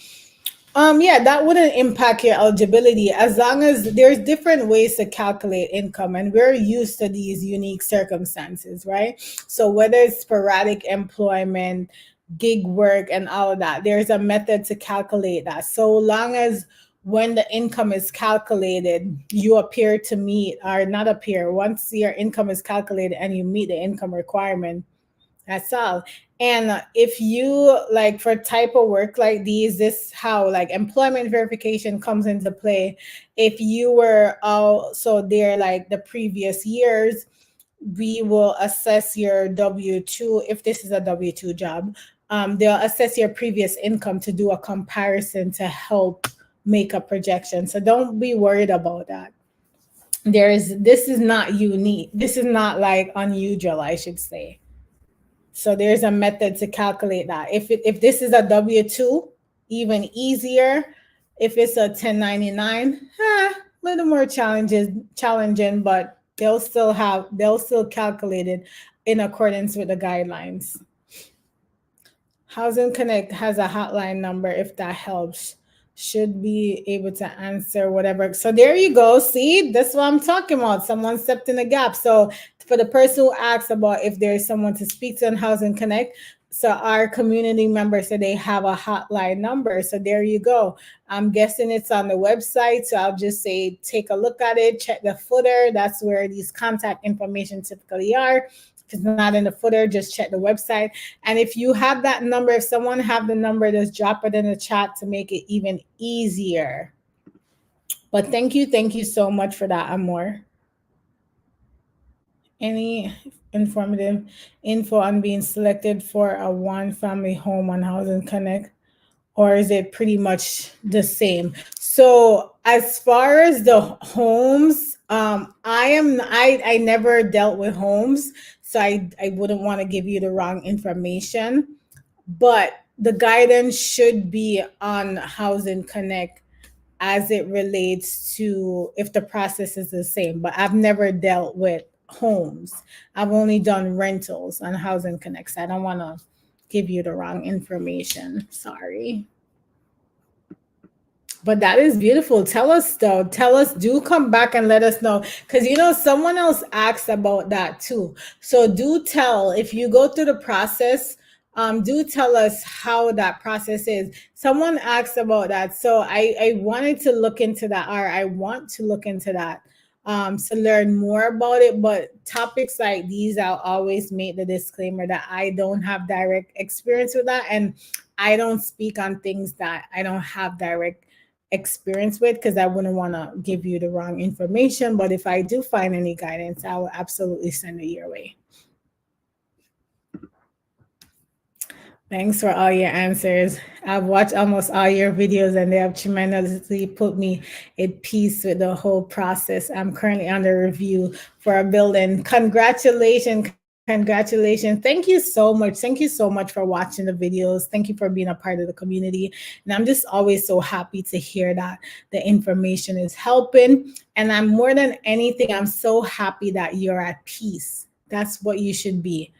Yeah, that wouldn't impact your eligibility as long as there's different ways to calculate income, and we're used to these unique circumstances, right? So whether it's sporadic employment, gig work, and all of that, there's a method to calculate that. So long as when the income is calculated, you appear to meet or not appear. Once your income is calculated and you meet the income requirement, that's all. And if you like for type of work like these, this how like employment verification comes into play. If you were also there like the previous years, we will assess your W-2 if this is a W-2 job. They'll assess your previous income to do a comparison to help make a projection. So don't be worried about that. This is not unique. This is not like unusual, I should say. So there's a method to calculate that. If this is a W-2, even easier. If it's a 1099, a little more challenging, but they'll still calculate it in accordance with the guidelines. Housing Connect has a hotline number if that helps. Should be able to answer whatever. So there you go. See, that's what I'm talking about. Someone stepped in the gap. So for the person who asked about if there's someone to speak to on Housing Connect, so our community members said they have a hotline number. So there you go. I'm guessing it's on the website. So I'll just say, take a look at it, check the footer. That's where these contact information typically are. If it's not in the footer, just check the website. And if you have that number, if someone have the number, just drop it in the chat to make it even easier. But thank you so much for that, Amor. Any informative info on being selected for a one-family home on Housing Connect, or is it pretty much the same? So as far as the homes, I never dealt with homes, so I wouldn't want to give you the wrong information, but the guidance should be on Housing Connect as it relates to if the process is the same. But I've never dealt with homes. I've only done rentals on Housing Connects. I don't want to give you the wrong information. Sorry. But that is beautiful. Tell us though. Tell us, do come back and let us know. Because someone else asked about that too. So do tell if you go through the process, do tell us how that process is. Someone asked about that. So I wanted to look into that, or I want to look into that to learn more about it. But topics like these, I'll always make the disclaimer that I don't have direct experience with that. And I don't speak on things that I don't have direct experience with, because I wouldn't want to give you the wrong information. But if I do find any guidance, I will absolutely send it your way. Thanks for all your answers. I've watched almost all your videos and they have tremendously put me at peace with the whole process. I'm currently under review for a building. Congratulations. Congratulations. Thank you so much. Thank you so much for watching the videos. Thank you for being a part of the community. And I'm just always so happy to hear that the information is helping. And I'm more than anything, I'm so happy that you're at peace. That's what you should be.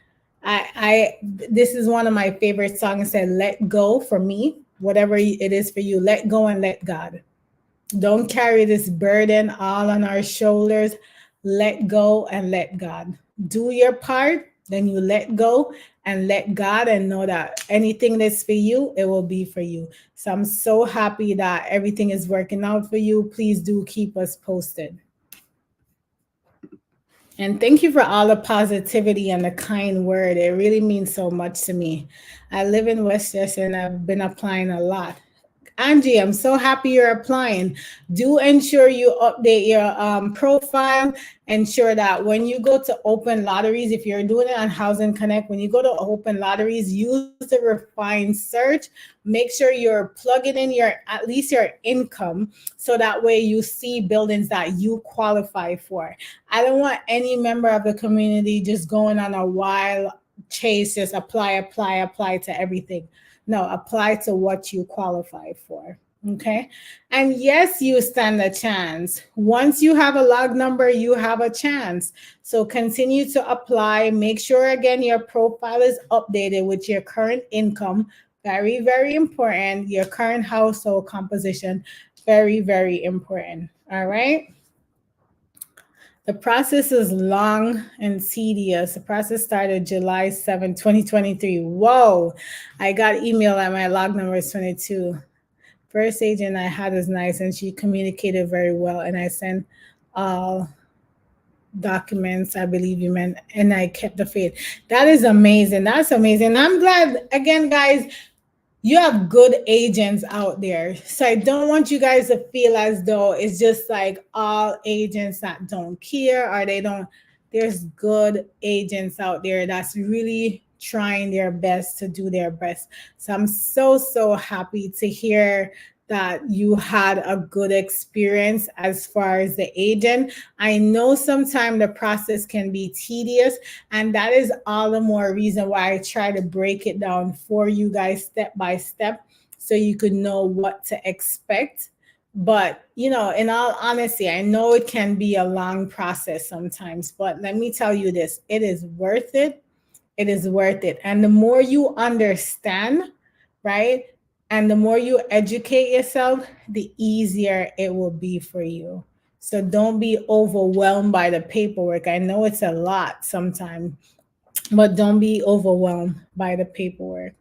This is one of my favorite songs. Said, "Let go for me, whatever it is for you. Let go and let God. Don't carry this burden all on our shoulders. Let go and let God. Do your part, then you let go and let God, and know that anything that's for you, it will be for you." So I'm so happy that everything is working out for you. Please do keep us posted. And thank you for all the positivity and the kind word. It really means so much to me. I live in Westchester and I've been applying a lot. Angie, I'm so happy you're applying. Do ensure you update your profile. Ensure that when you go to open lotteries, if you're doing it on Housing Connect, when you go to open lotteries, use the refined search. Make sure you're plugging in at least your income, so that way you see buildings that you qualify for. I don't want any member of the community just going on a wild chase, just apply to everything. No, apply to what you qualify for. Okay. And yes, you stand a chance. Once you have a log number, you have a chance. So continue to apply. Make sure, again, your profile is updated with your current income. Very, very important. Your current household composition. Very, very important. All right. The process is long and tedious. The process started July 7, 2023. Whoa, I got email that my log number is 22. First agent I had was nice and she communicated very well, and I sent all documents, I believe you meant, and I kept the faith. That is amazing. That's amazing. I'm glad, again, guys, you have good agents out there. So I don't want you guys to feel as though it's just like all agents that don't care, or they don't. There's good agents out there that's really trying their best to do their best. So I'm so, so happy to hear that you had a good experience as far as the agent. I know sometimes the process can be tedious, and that is all the more reason why I try to break it down for you guys step by step, so you could know what to expect. But, in all honesty, I know it can be a long process sometimes, but let me tell you this, it is worth it. It is worth it. And the more you understand, right? And the more you educate yourself, the easier it will be for you. So don't be overwhelmed by the paperwork. I know it's a lot sometimes, but don't be overwhelmed by the paperwork.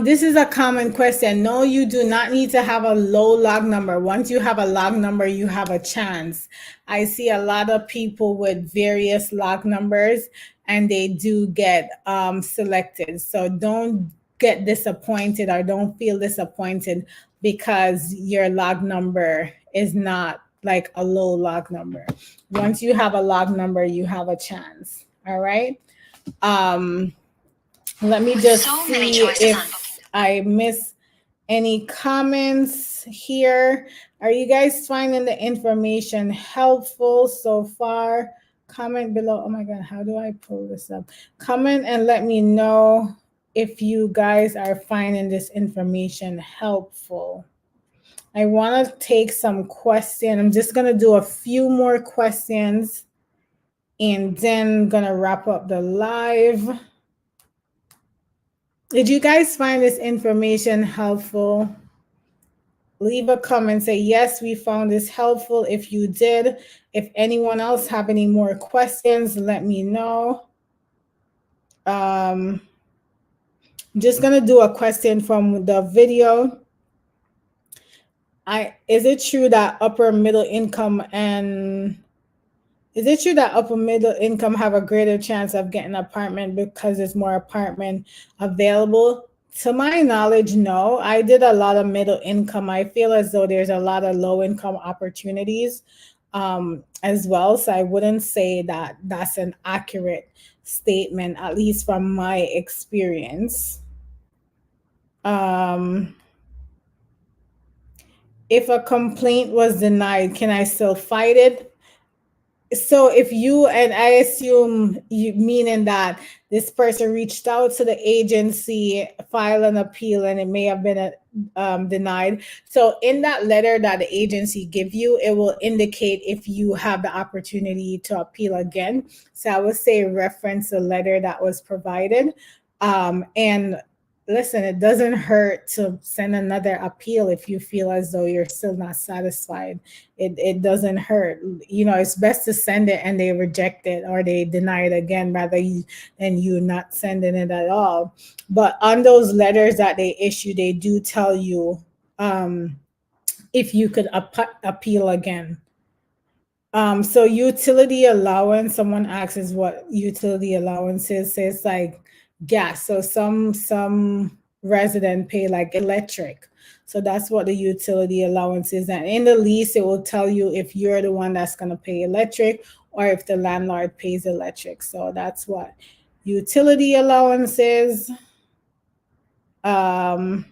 This is a common question. No, you do not need to have a low log number. Once you have a log number, you have a chance. I see a lot of people with various log numbers, and they do get selected. So don't get disappointed, or don't feel disappointed because your log number is not like a low log number. Once you have a log number, you have a chance. All right. Let me just see if I miss any comments here. Are you guys finding the information helpful so far? Comment below. Oh my God, how do I pull this up? Comment and let me know if you guys are finding this information helpful. I want to take some questions. I'm just going to do a few more questions and then going to wrap up the live. Did you guys find this information helpful? Leave a comment, say, yes, we found this helpful. If you did, if anyone else have any more questions, let me know. I'm just going to do a question from the video. Is it true that upper middle income have a greater chance of getting an apartment because there's more apartment available? To my knowledge, no. I did a lot of middle income. I feel as though there's a lot of low income opportunities as well. So I wouldn't say that that's an accurate statement, at least from my experience. If a complaint was denied, can I still fight it? So if you, and I assume you meaning that this person reached out to the agency, filed an appeal, and it may have been denied. So in that letter that the agency give you, it will indicate if you have the opportunity to appeal again. So I would say reference the letter that was provided. And listen, it doesn't hurt to send another appeal if you feel as though you're still not satisfied. It doesn't hurt. You know, it's best to send it and they reject it or they deny it again rather than you not sending it at all. But on those letters that they issue, they do tell you if you could appeal again. So utility allowance, someone asks what utility allowance is. So it's like gas. So some resident pay like electric. So that's what the utility allowance is. And in the lease, it will tell you if you're the one that's going to pay electric or if the landlord pays electric. So that's what utility allowance is. Let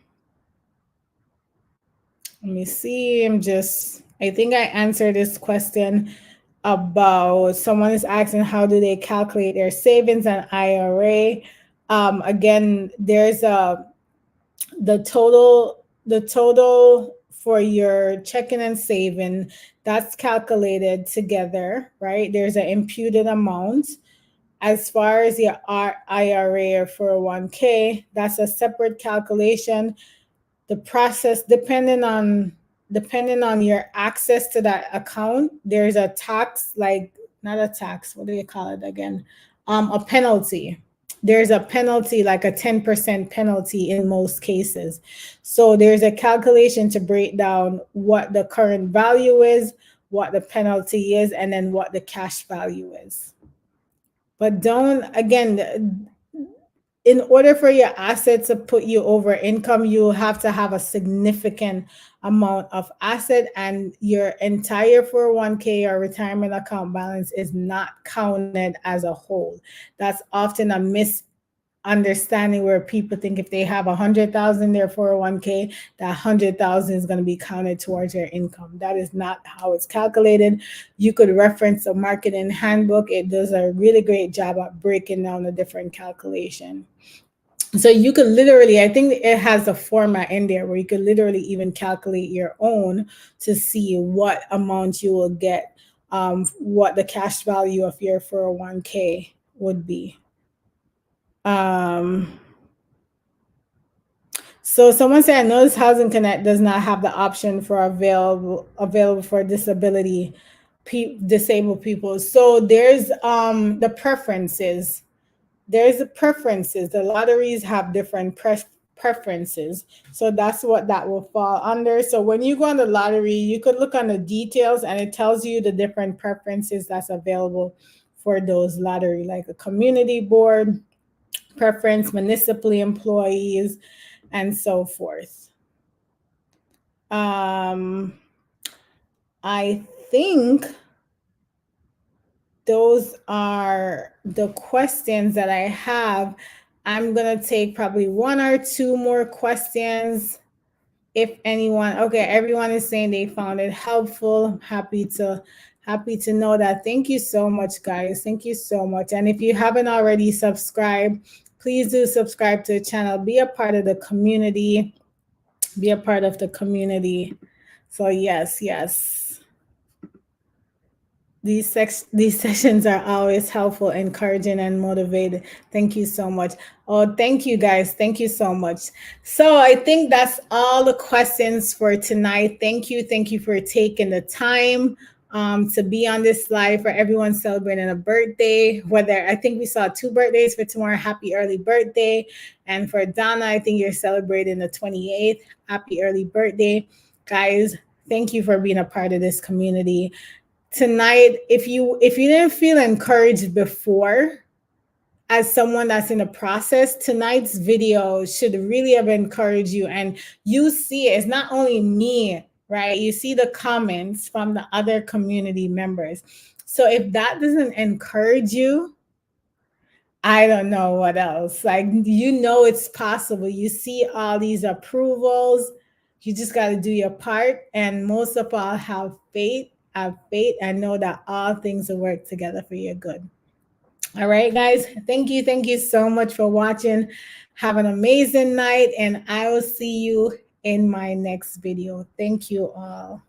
me see. I think I answered this question about someone is asking how do they calculate their savings and IRA. Again, there's the total for your checking and saving, that's calculated together, right? There's an imputed amount. As far as your IRA or 401k, that's a separate calculation. The process, depending on your access to that account, there's a tax, like not a tax, what do you call it again? A penalty. There's a penalty, like a 10% penalty in most cases. So there's a calculation to break down what the current value is, what the penalty is, and then what the cash value is. But again, in order for your assets to put you over income, you have to have a significant amount of asset, and your entire 401k or retirement account balance is not counted as a whole. That's often a misunderstanding where people think if they have 100,000 in their 401k, that 100,000 is going to be counted towards your income. That is not how it's calculated. You could reference a marketing handbook. It does a really great job at breaking down the different calculation. So you could literally, I think it has a format in there where you could literally even calculate your own to see what amount you will get, what the cash value of your 401k would be. So someone said, I noticed Housing Connect does not have the option for available for disabled people. So there's the preferences. There's the preferences. The lotteries have different preferences. So that's what that will fall under. So when you go on the lottery, you could look on the details and it tells you the different preferences that's available for those lottery, like a community board preference, municipal employees, and so forth. I think those are the questions that I have. I'm going to take probably one or two more questions. If anyone, okay, everyone is saying they found it helpful. I'm happy to know that. Thank you so much, guys. Thank you so much. And if you haven't already subscribed, Please do subscribe to the channel. Be a part of the community. Be a part of the community. So yes, yes. These sessions are always helpful, encouraging, and motivated. Thank you so much. Oh, thank you guys. Thank you so much. So I think that's all the questions for tonight. Thank you. Thank you for taking the time to be on this live, for everyone celebrating a birthday. Whether I think we saw 2 birthdays for tomorrow. Happy early birthday. And for Donna, I think you're celebrating the 28th. Happy early birthday. Guys, thank you for being a part of this community. Tonight, if you didn't feel encouraged before as someone that's in the process, tonight's video should really have encouraged you. And you see it's not only me, right? You see the comments from the other community members. So if that doesn't encourage you, I don't know what else. Like, it's possible. You see all these approvals. You just got to do your part. And most of all, have faith. Have faith and know that all things will work together for your good. All right, guys. Thank you. Thank you so much for watching. Have an amazing night. And I will see you in my next video. Thank you all.